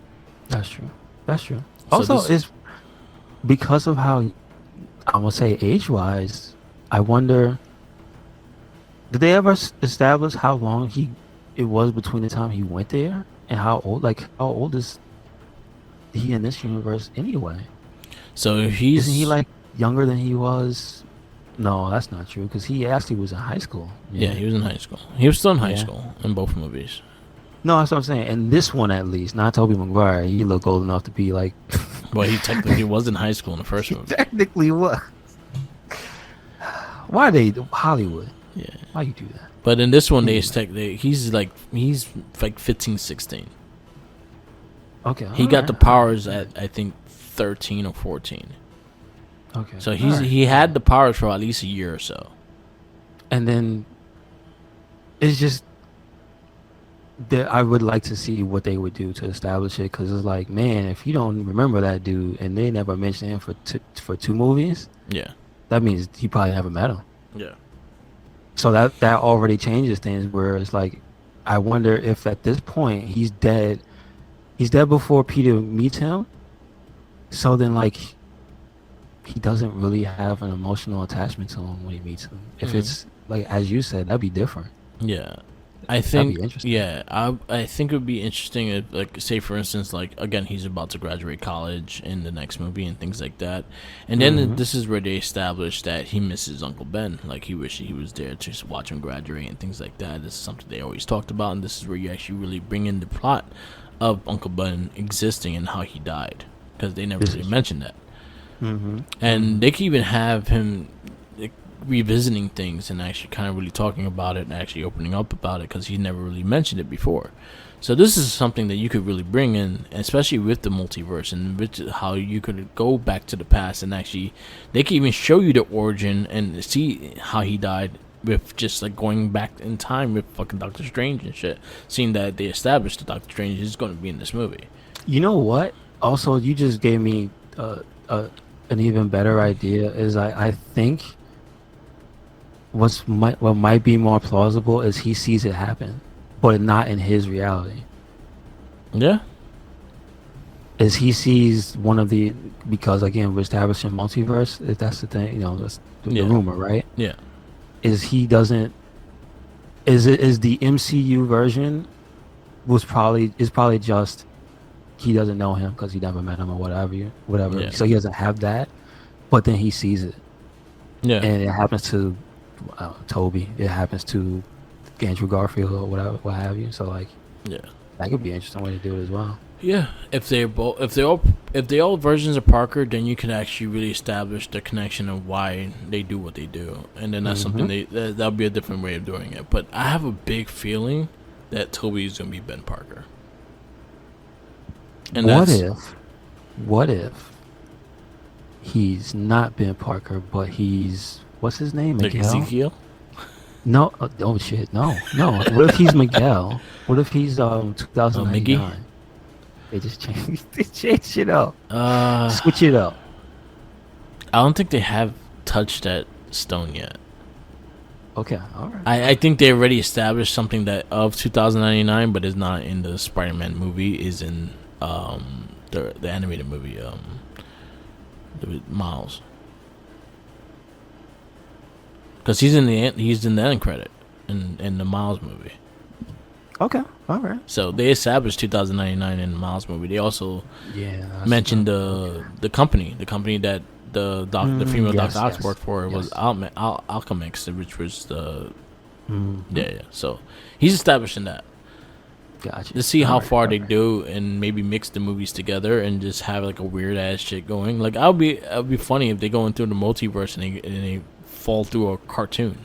That's true. Also, is because of how, I gonna say age-wise, I wonder, did they ever establish how long it was between the time he went there and how old is he in this universe anyway? So isn't he like younger than he was? No, that's not true, because he actually was in high school. Yeah, he was in high school. He was still in high school in both movies. No, that's what I'm saying. And this one, at least, not Tobey Maguire, he looked old enough to be like... Well, he technically was in high school in the first movie. Technically was. Why Hollywood? Yeah. Why you do that? But in this one, he's like 15, 16. Okay. He got the powers at, I think, 13 or 14. Okay. So he had the powers for at least a year or so. And then it's just that I would like to see what they would do to establish it, because it's like, man, if you don't remember that dude and they never mentioned him for 2 movies, that means he probably never met him. Yeah. So that already changes things, where it's like, I wonder if at this point he's dead. He's dead before Peter meets him. So then, like, he doesn't really have an emotional attachment to him when he meets him. If it's like, as you said, that'd be different. Yeah. I think, I think it would be interesting if, like, say for instance, like, again, he's about to graduate college in the next movie and things like that, and then this is where they establish that he misses Uncle Ben, like he wished he was there to watch him graduate and things like that. This is something they always talked about, and this is where you actually really bring in the plot of Uncle Ben existing and how he died, because they never This really is- mentioned that. Mm-hmm. And they can even have him like, revisiting things and actually kind of really talking about it and actually opening up about it, because he never really mentioned it before. So this is something that you could really bring in, especially with the multiverse, and with how you could go back to the past and actually, they can even show you the origin and see how he died with just like going back in time with fucking Doctor Strange and shit. Seeing that they established that Doctor Strange is going to be in this movie. You know what? Also, you just gave me an even better idea. Is I think what might be more plausible is he sees it happen, but not in his reality. Yeah. Is he sees one of the, because again we're establishing multiverse. If that's the thing, that's the rumor, right? Yeah. Is he doesn't? Is the MCU version is probably just he doesn't know him because he never met him or whatever. Yeah. So he doesn't have that, but then he sees it. Yeah. And it happens to Toby. It happens to Andrew Garfield or whatever, what have you. So like, yeah, that could be an interesting way to do it as well. Yeah, if they all versions of Parker, then you can actually really establish the connection of why they do what they do, and then that's something that'll be a different way of doing it. But I have a big feeling that Toby is gonna be Ben Parker. And what if he's not Ben Parker, but he's, what's his name? like Miguel? Ezekiel? No, oh shit, no. What if he's Miguel? What if he's 2099? They just changed it up. Switch it up. I don't think they have touched that stone yet. Okay, all right. I think they already established something that of 2099, but is not in the Spider-Man movie. Is in the animated movie the Miles, because he's in the end credit in the Miles movie. Okay, all right. So they established 2099 in the Miles movie. They also mentioned the company that the female Dr. Ox worked for was Alchemix, which was the So he's establishing that. Gotcha. To see how far they do and maybe mix the movies together and just have like a weird ass shit going. Like it'd be funny if they go into the multiverse and they fall through a cartoon.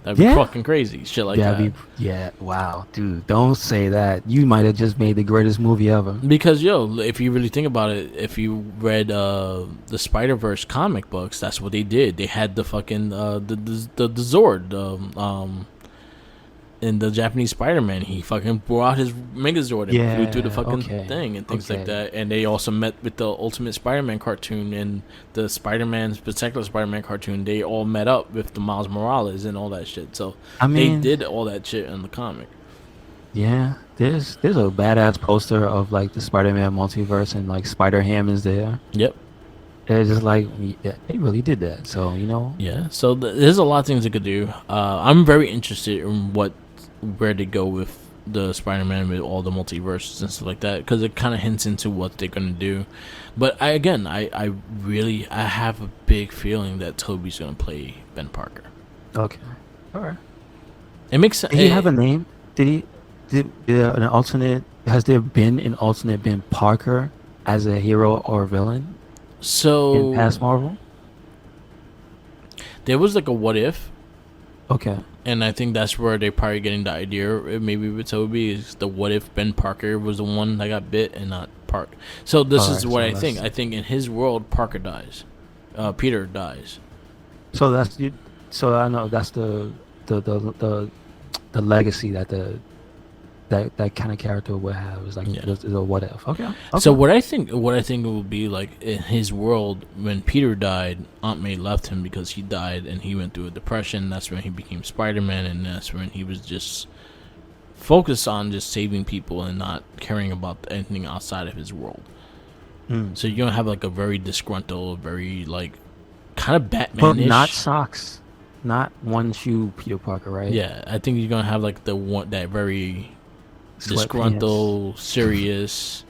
That'd be fucking crazy. Shit like that. Wow, dude. Don't say that. You might have just made the greatest movie ever. Because, if you really think about it, if you read the Spider-Verse comic books, that's what they did. They had the fucking, the Zord, in the Japanese Spider-Man, he fucking brought his Megazord and flew through the fucking thing and things like that. And they also met with the Ultimate Spider-Man cartoon and the particular Spider-Man cartoon. They all met up with the Miles Morales and all that shit. So they did all that shit in the comic. Yeah, there's a badass poster of like the Spider-Man multiverse and like Spider-Ham is there. Yep. It's just like they really did that. So Yeah. So there's a lot of things they could do. I'm very interested in where they go with the Spider-Man with all the multiverses and stuff like that, because it kind of hints into what they're gonna do. But I have a big feeling that Toby's gonna play Ben Parker. Okay, all right. It makes sense. Did he have a name? Did an alternate? Has there been an alternate Ben Parker as a hero or villain? So in past Marvel, there was like a what if. Okay. And I think that's where they're probably getting the idea, maybe with Toby, is the what if Ben Parker was the one that got bit and not Park. So this is what I think. I think in his world, Parker dies. Peter dies. So that's you. So I know that's the legacy that that kind of character would have is like is a what if. Okay. So what I think it will be like in his world, when Peter died, Aunt May left him because he died and he went through a depression. That's when he became Spider-Man, and that's when he was just focused on just saving people and not caring about anything outside of his world. So you're gonna have like a very disgruntled, very like kind of Batman-ish. But not socks, not one shoe Peter Parker, right? Yeah, I think you're gonna have like that very disgruntled, serious,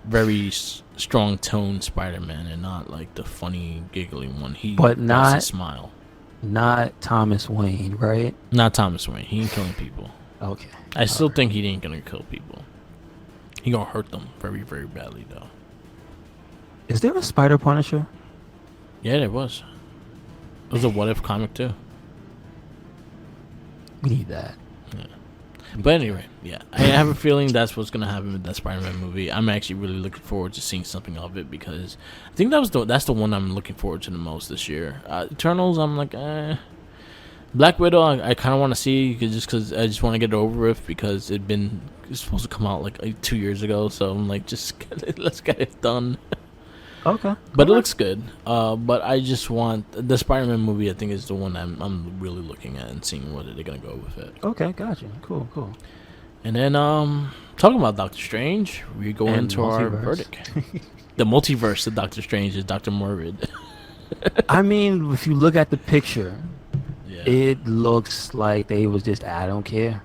very strong tone Spider-Man, and not like the funny, giggly one. But not a smile. Not Thomas Wayne, right? Not Thomas Wayne. He ain't killing people. Okay. I still think he ain't gonna kill people. He gonna hurt them very, very badly though. Is there a Spider Punisher? Yeah, there was. It was a What If comic too. We need that. Yeah. But anyway, yeah, I have a feeling that's what's gonna happen with that Spider-Man movie. I'm actually really looking forward to seeing something of it because I think that's the one I'm looking forward to the most this year. Eternals, I'm like, Black Widow, I kind of want to see because I just want to get it over with because it's supposed to come out like 2 years ago. So I'm like, let's get it done. Okay, but it looks good. But I just want the Spider-Man movie. I think is the one I'm really looking at and seeing whether they're gonna go with it. Okay, gotcha. Cool. And then talking about Doctor Strange, we go into our verdict. The multiverse of Doctor Strange is Dr. Mordrid. I mean, if you look at the picture, it looks like they was just, I don't care.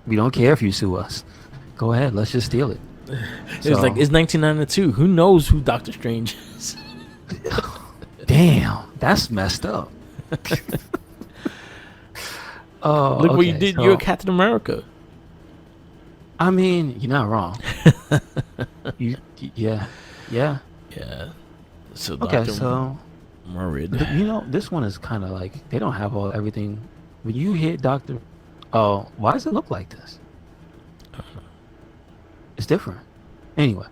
We don't care if you sue us. Go ahead, let's just steal it. It's like, it's 1992. Who knows who Doctor Strange is? Damn, that's messed up. Look what you did. You're Captain America. I mean, you're not wrong. Yeah. So Mordrid. You know, this one is kind of like they don't have everything. When you hit Doctor, why does it look like this? It's different. Anyway,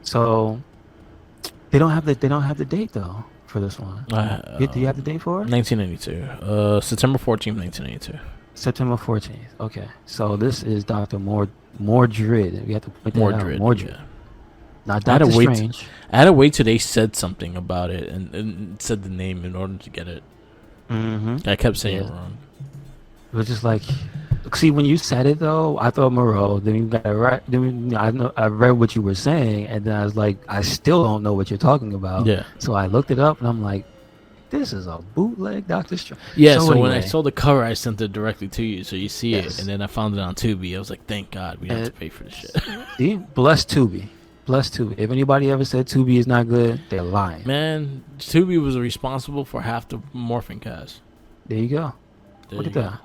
so they don't have the date though for this one. Do you have the date for it? 1992. September 14th, 1992. September 14th. Okay, so this is Dr. Mordrid. We have to point that out. Mordrid. Yeah. Not Doctor Strange. I had to wait till they said something about it and said the name in order to get it. Mm-hmm. I kept saying it wrong. It was just like, see, when you said it though, I thought Moreau. Then you got it right. Then I read what you were saying, and then I was like, I still don't know what you're talking about. Yeah. So I looked it up, and I'm like, this is a bootleg Doctor Strange. Yeah. So anyway, when I saw the cover, I sent it directly to you, so you see it, and then I found it on Tubi. I was like, thank God we don't have to pay for this shit. See, bless Tubi. If anybody ever said Tubi is not good, they're lying. Man, Tubi was responsible for half the Morphin cast. There you go. Look at that.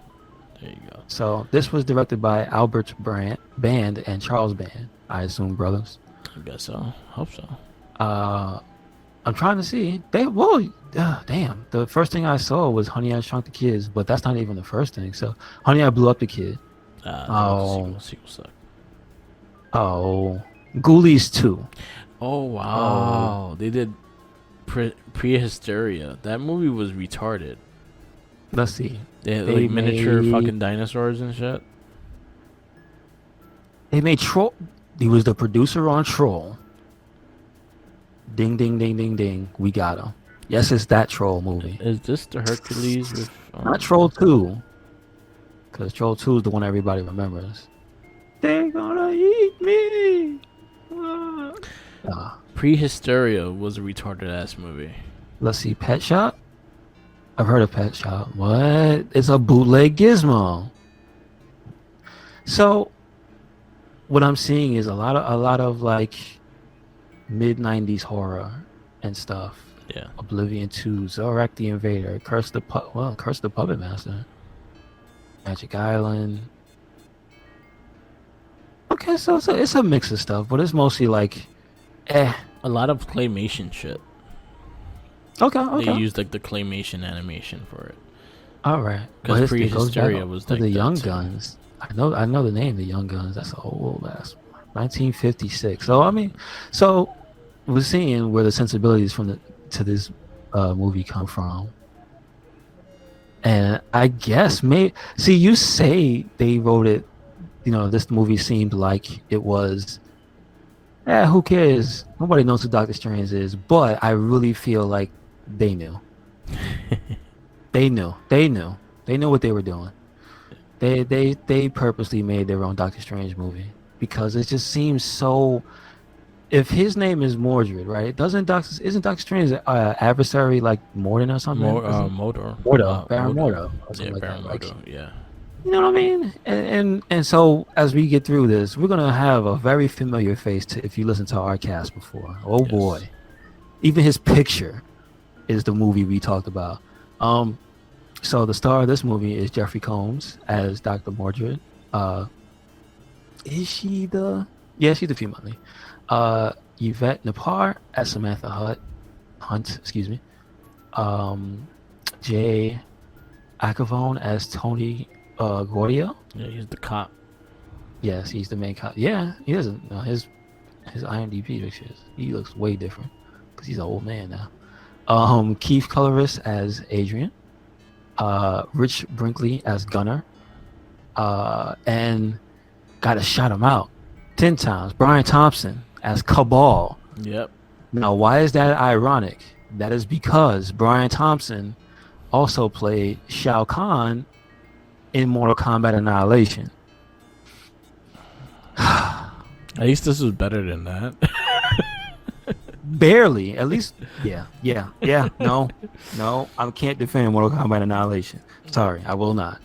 There you go. So this was directed by Albert Band and Charles Band, I assume brothers. I guess so. Hope so. I'm trying to see. Damn. The first thing I saw was Honey, I Shrunk the Kids, but that's not even the first thing. So Honey, I Blew Up the Kid. Sequel sucked. Ghoulies 2. Oh wow. They did Prehysteria. That movie was retarded. Let's see. They had like miniature fucking dinosaurs and shit. They made Troll. He was the producer on Troll. Ding, ding, ding, ding, ding. We got him. Yes, it's that Troll movie. Is this the Hercules with... Not Troll 2. Because Troll 2 is the one everybody remembers. They're gonna eat me. Prehysteria was a retarded ass movie. Let's see. Pet Shop? I've heard of Pet Shop. What? It's a bootleg Gizmo. So, what I'm seeing is a lot of like mid-90s horror and stuff. Yeah. Oblivion 2, Zorak the Invader, Curse the Puppet Master, Magic Island. Okay, so it's a mix of stuff, but it's mostly like, a lot of claymation shit. Okay. They used like the claymation animation for it. All right. Because Prehysteria was like the Young Guns. I know the name, the Young Guns. That's an old ass 1956. So I mean, we're seeing where the sensibilities to this movie come from. And I guess you say they wrote it. You know, this movie seemed like it was. Who cares? Nobody knows who Doctor Strange is, but I really feel like they knew. They knew what they were doing. They purposely made their own Doctor Strange movie because it just seems so. If his name is Mordrid, right? Isn't Doctor Strange adversary like Mordin or something? Mordo. Baron Mordo. Yeah, Baron Mordo. Yeah. You know what I mean? And so as we get through this, we're gonna have a very familiar face if you listen to our cast before. Oh yes. Boy, even his picture is the movie we talked about. So the star of this movie is Jeffrey Combs as Dr. Mordrid. Is she the Yeah, she's the female lead. Yvette Napar as Samantha Hunt, excuse me. Jay Acavone as Tony Gordio. Yeah, he's the cop. Yes, he's the main cop. Yeah, he doesn't. His IMDb pictures. He looks way different because he's an old man now. Keith Coloris as Adrian. Rich Brinkley as Gunner. And gotta shout him out 10 times. Brian Thompson as Cabal. Yep. Now, why is that ironic? That is because Brian Thompson also played Shao Kahn in Mortal Kombat Annihilation. At least this was better than that. Barely. At least, yeah. No, I can't defend Mortal Kombat Annihilation. Sorry, I will not.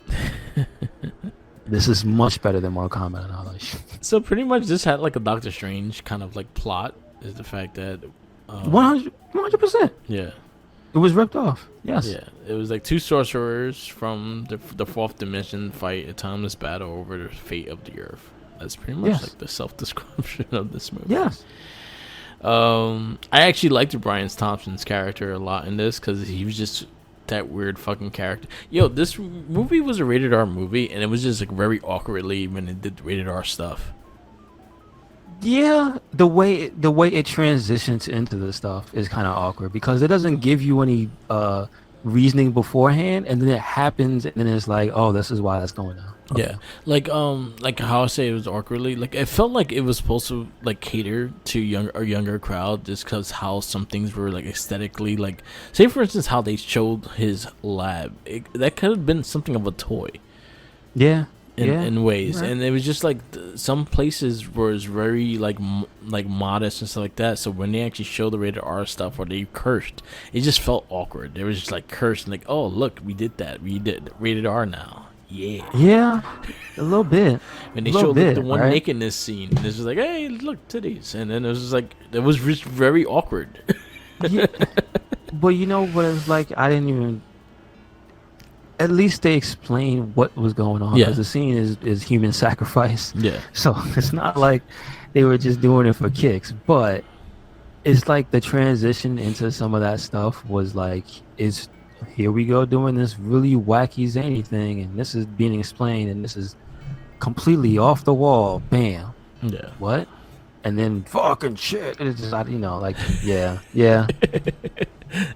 This is much better than Mortal Kombat Annihilation. So pretty much this had like a Doctor Strange kind of like plot, is the fact that 100%. Yeah. It was ripped off. Yes. Yeah. It was like two sorcerers from the fourth dimension fight a timeless battle over the fate of the earth. That's pretty much like the self-description of this movie. Yes. I actually liked Brian Thompson's character a lot in this because he was just that weird fucking character. Yo, this movie was a rated R movie, and it was just like very awkwardly when it did rated R stuff. Yeah, the way it transitions into the stuff is kind of awkward because it doesn't give you any reasoning beforehand, and then it happens, and then it's like, oh, this is why that's going on. Okay. Yeah, like how I say it was awkwardly. Like it felt like it was supposed to like cater to younger crowd, just because how some things were like aesthetically like. Say for instance how they showed his lab. That could have been something of a toy. Yeah. In ways, right. And it was just like some places was very like modest and stuff like that. So when they actually showed the rated R stuff or they cursed, it just felt awkward. They was just like cursed and like, oh look, we did that. We did rated R now. Yeah, a little bit. And they showed like, the one nakedness scene, and it's just like, hey, look, titties, and then it was just like it was just very awkward. Yeah. But you know what? It was like I didn't even. At least they explain what was going on because the scene is human sacrifice. Yeah. So it's not like they were just doing it for kicks, but it's like the transition into some of that stuff was like, is here we go doing this really wacky zany thing, and this is being explained, and this is completely off the wall. Bam. Yeah. What? And then fucking shit. It's just, like, yeah.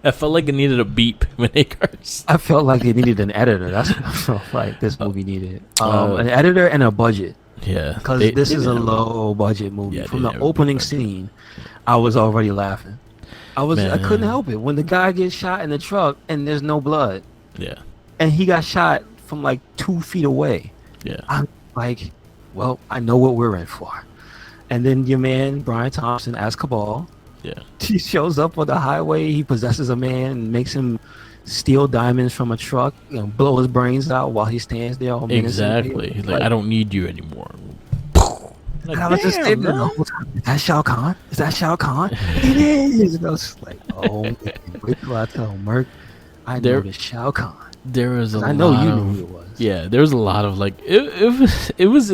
I felt like it needed a beep when they cursed. I felt like it needed an editor. That's what I felt like this movie needed. An editor and a budget. Yeah. Because this is a low budget movie. From the opening scene, I was already laughing. I couldn't help it. When the guy gets shot in the truck and there's no blood. Yeah. And he got shot from like 2 feet away. Yeah. I'm like, well, I know what we're in for. And then your man, Brian Thompson, as Cabal. Yeah. He shows up on the highway. He possesses a man and makes him steal diamonds from a truck, blow his brains out while he stands there. All exactly. He's like, I don't need you anymore. Like, I was just sitting there the whole time. Is that Shao Kahn? Is that Shao Kahn? It is. And I was just like, oh, man. Wait till I tell Merc I know it's Shao Kahn. There was a lot. I know you knew who it was. Yeah, there was a lot of like, it was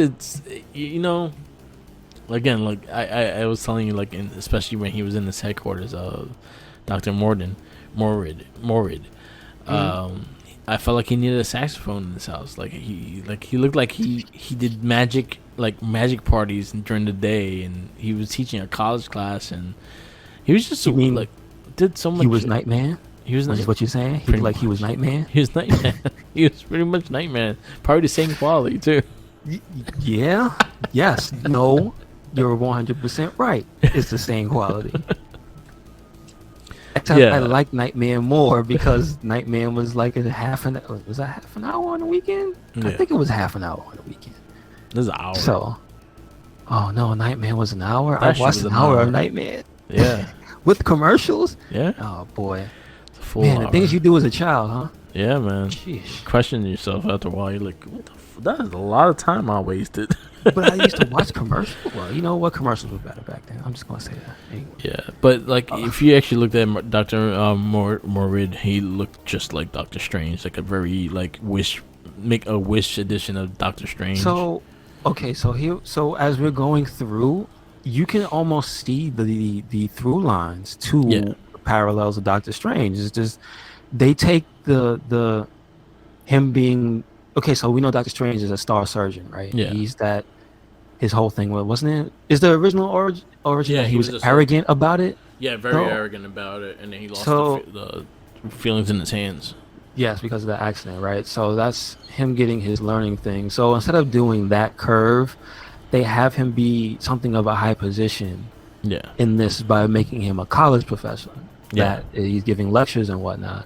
again, like I was telling you, like, especially when he was in his headquarters, Dr. Mordrid. I felt like he needed a saxophone in his house. Like he looked like he did magic parties during the day, and he was teaching a college class, and he was just did so much. He was Nightman. He was. Is what you're saying? He looked like he was Nightman. He was Nightman. He was pretty much Nightman. Probably the same quality too. Yeah. Yes. No. You're 100% right. It's the same quality. I like Nightman more because Nightman was like half an hour on the weekend? Yeah. I think it was half an hour on the weekend. This is an hour. So, oh no, Nightman was an hour. I watched an hour of Nightman. Yeah. With commercials. Yeah. Oh boy. Man, the things you do as a child, huh? Yeah, man. Sheesh. Question yourself after a while. You're like, what the that is a lot of time I wasted. But I used to watch commercials. Well, you know what? Commercials were better back then. I'm just going to say that. Anyway. Yeah, but like if you actually looked at Dr. Mordrid, he looked just like Doctor Strange, like a very like wish edition of Doctor Strange. So okay, so as we're going through, you can almost see the through lines Yeah. to parallels of Doctor Strange. It's just they take the him being okay. So we know Doctor Strange is a star surgeon, right? Yeah. He's that his whole thing wasn't it? Is the original origin Yeah, that he he was was arrogant about it? Yeah, very No. arrogant about it, and then he lost So the feelings in his hands. yes, because of the accident, right? So that's him getting his learning thing. So instead of doing that curve, they have him be something of a high position Yeah. in this by making him a college professor. Yeah. That he's giving lectures and whatnot.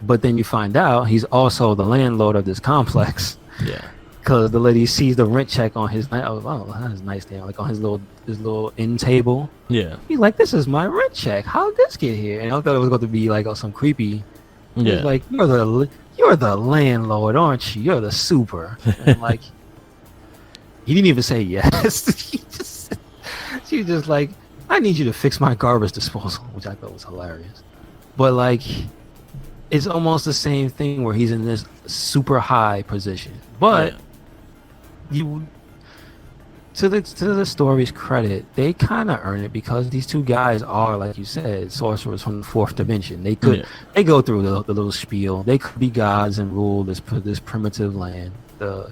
But then you find out he's also the landlord of this complex. Yeah. Because the lady sees the rent check on his that's nice there, like on his little end table. Yeah. He's like, "This is my rent check. How did this get here?" And I thought it was going to be like some creepy. Yeah. He's like, "You're the landlord, aren't you? You're the super." And like, he didn't even say yes. She was just like, "I need you to fix my garbage disposal," which I thought was hilarious. But like, it's almost the same thing where he's in this super high position, but. Yeah. You to the story's credit, they kind of earn it because these two guys are, like you said, sorcerers from the fourth dimension. They go through the little spiel. They could be gods and rule this primitive land. The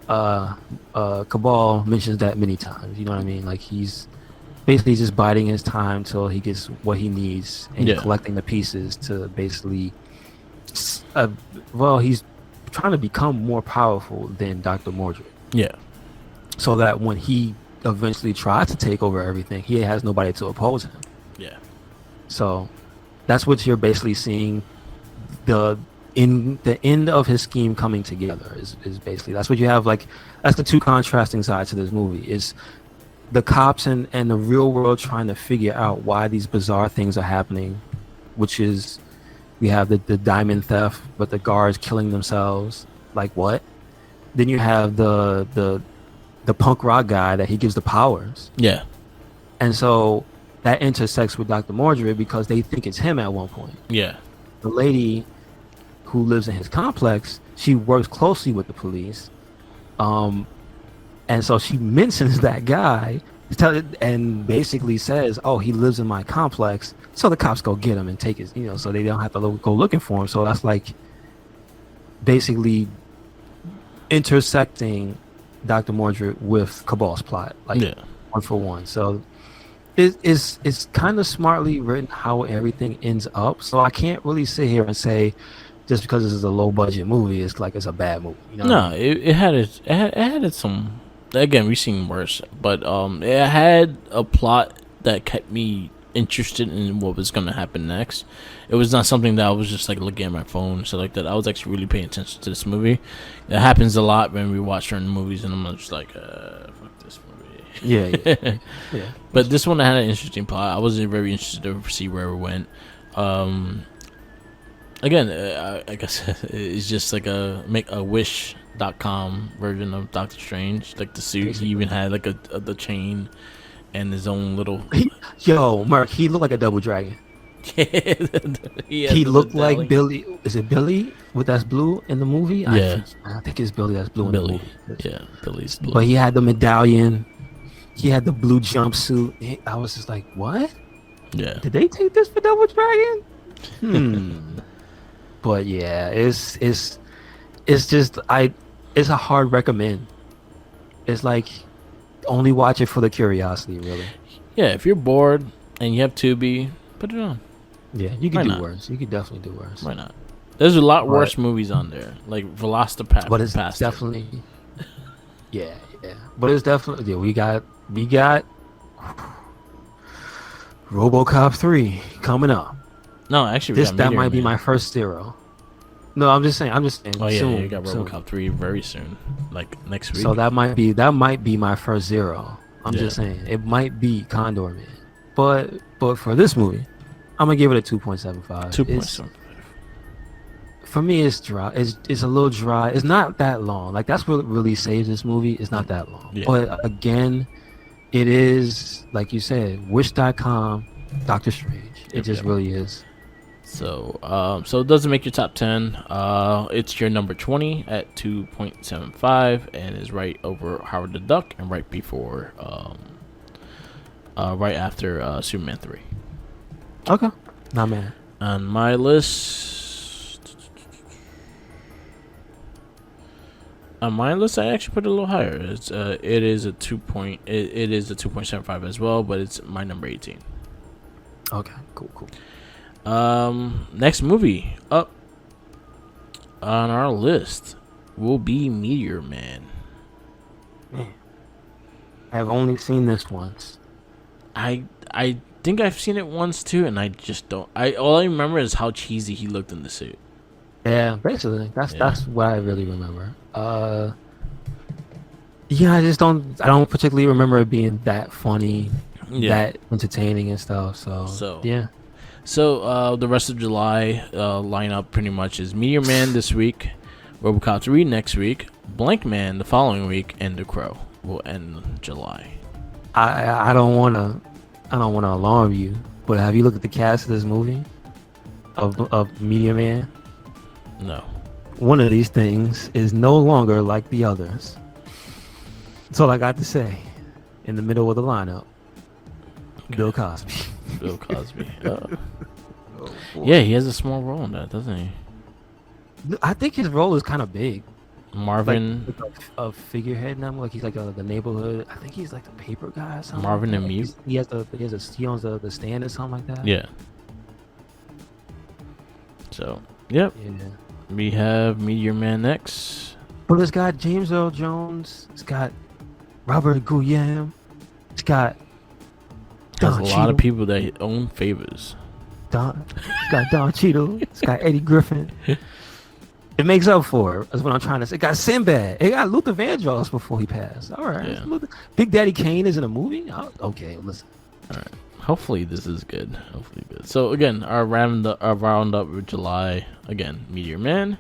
Cabal mentions that many times. You know what I mean? Like he's basically just biding his time till he gets what he needs and collecting the pieces to basically. He's trying to become more powerful than Dr. Mordrid. Yeah. So that when he eventually tries to take over everything, he has nobody to oppose him. Yeah. So that's what you're basically seeing the end of his scheme coming together is basically that's what you have. Like that's the two contrasting sides to this movie is the cops and the real world trying to figure out why these bizarre things are happening, which is we have the diamond theft, but the guards killing themselves. Like what? Then you have the punk rock guy that he gives the powers. Yeah. And so that intersects with Dr. Mordrid because they think it's him at one point. Yeah. The lady who lives in his complex, she works closely with the police. And so she mentions that guy and basically says, "Oh, he lives in my complex." So the cops go get him and take his, so they don't have to go looking for him. So that's like basically intersecting Dr. Mordrid with Cabal's plot, like one for one. So it's kind of smartly written how everything ends up. So I can't really sit here and say just because this is a low budget movie, it's like it's a bad movie. No, it had some. Again, we've seen worse, but it had a plot that kept me interested in what was going to happen next. It was not something that I was just like looking at my phone and stuff like that. I was actually really paying attention to this movie. It happens a lot when we watch certain movies, and I'm just like, fuck this movie. Yeah. But this one had an interesting plot. I was very interested to see where it went. Again, like I said, it's just like a Make-A-Wish.com version of Doctor Strange. Like the suit, he even had like the chain and his own little. Mark, he looked like a double dragon. he looked like Billy. Is it Billy with that's blue in the movie? Yeah, I think it's Billy that's blue in the movie. Yeah, Billy's blue. But he had the medallion. He had the blue jumpsuit. I was just like, what? Yeah. Did they take this for Double Dragon? But yeah, it's just it's a hard recommend. It's like only watch it for the curiosity, really. Yeah, if you're bored and you have Tubi, put it on. Yeah, you can do worse. You could definitely do worse. Why not? There's a lot worse movies on there, like Velocipaster. But it's definitely yeah. But it's definitely we got RoboCop 3 coming up. No, actually, that might be my first zero. No, I'm just saying. Oh yeah, soon, you got RoboCop 3 very soon, like next week. So that might be my first zero. I'm just saying it might be Condor Man, but for this movie, I'm gonna give it a 2.75. 2.75. For me, it's dry. It's a little dry. It's not that long. Like that's what really saves this movie. It's not that long. Yeah. But again, it is like you said, Wish.com, Doctor Strange. It just really is. So, so it doesn't make your top 10. It's your number 20 at 2.75, and is right over Howard the Duck, and right before, right after Superman 3. Okay, not bad. On my list, I actually put it a little higher. It is a 2.75 as well, but it's my number 18. Okay, cool. Next movie up on our list will be Meteor Man. Man, I've only seen this once. I think I've seen it once too, and I just don't. All I remember is how cheesy he looked in the suit. Yeah, basically, that's what I really remember. Yeah, I don't particularly remember it being that funny, that entertaining and stuff. So yeah. So the rest of July lineup pretty much is Meteor Man this week, RoboCop 3 next week, Blank Man the following week, and The Crow will end July. I don't wanna alarm you, but have you looked at the cast of this movie of Meteor Man? No. One of these things is no longer like the others. That's all I got to say. In the middle of the lineup, okay. Bill Cosby. Bill Cosby. Yeah, he has a small role in that, doesn't he? I think his role is kind of big. Marvin, like a figurehead now. Like he's like the neighborhood. I think he's like the paper guy or something. Marvin like and Mute. He owns the stand or something like that. Yeah. So, yep. Yeah. We have Meteor Man next. But it's got James Earl Jones. It's got Robert Guillaume. It's got There's a lot of people that own favors. It's got Don Cheadle. It's got Eddie Griffin. It makes up for it. That's what I'm trying to say. It got Sinbad. It got Luther Vandross before he passed. All right. Yeah. Big Daddy Kane is in a movie? Okay, listen. All right. Hopefully this is good. So again, our roundup with July. Again, Meteor Man,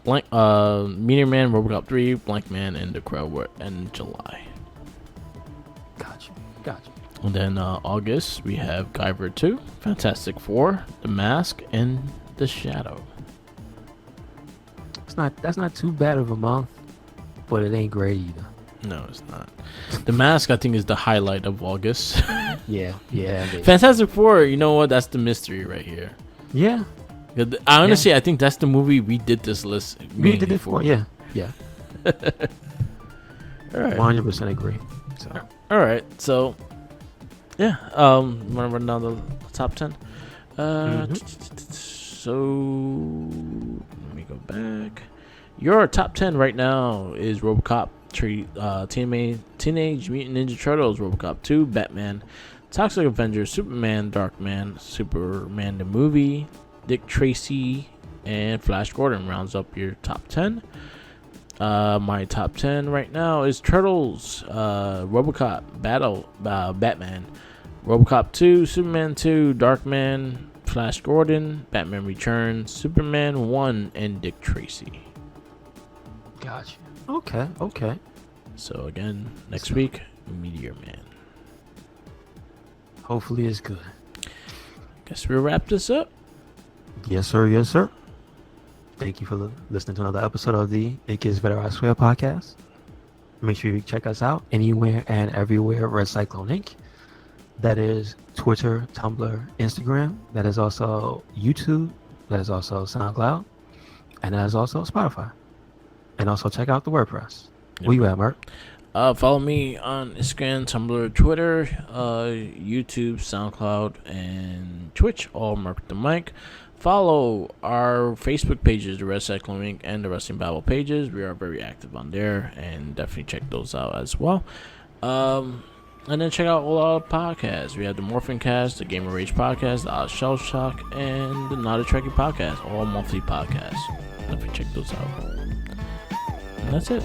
Meteor Man, RoboCop 3, Blank Man, and The Crow were in July. Gotcha. And then August we have Guyver 2, Fantastic Four, The Mask, and The Shadow. That's not too bad of a month, but it ain't great either. No, it's not. The Mask, I think, is the highlight of August. Yeah. Fantastic Four, you know what? That's the mystery right here. Yeah. Honestly, I think that's the movie we did this list. We did it for. Yeah. All right. 100% agree. So. All right. So, yeah. Want to run down the top 10? So let me go back. Your top 10 right now is RoboCop, Teenage Mutant Ninja Turtles, RoboCop 2, Batman, Toxic Avenger, Superman, Darkman, Superman the Movie, Dick Tracy, and Flash Gordon rounds up your top 10. My top 10 right now is Turtles, RoboCop, Batman, RoboCop 2, Superman 2, Darkman, Flash Gordon, Batman Returns, Superman 1, and Dick Tracy. Gotcha. Okay. So again, next week, Meteor Man. Hopefully it's good. Guess we'll wrap this up. Yes, sir. Thank you for listening to another episode of the It Gets Better, I Swear podcast. Make sure you check us out anywhere and everywhere, RedCycloneInc. That is Twitter, Tumblr, Instagram. That is also YouTube. That is also SoundCloud. And that is also Spotify. And also check out the WordPress. Yep. Where you at, Mark? Follow me on Instagram, Tumblr, Twitter, YouTube, SoundCloud, and Twitch, all Mark the Mic. Follow our Facebook pages, the RedCycloneInc and the Wrestling Bible pages. We are very active on there, and definitely check those out as well. And then check out all our podcasts. We have the Morphin Cast, the Gamer Rage podcast, the Odd Shell Shock, and the Not a Trekkie podcast, all monthly podcasts. Definitely check those out. And that's it.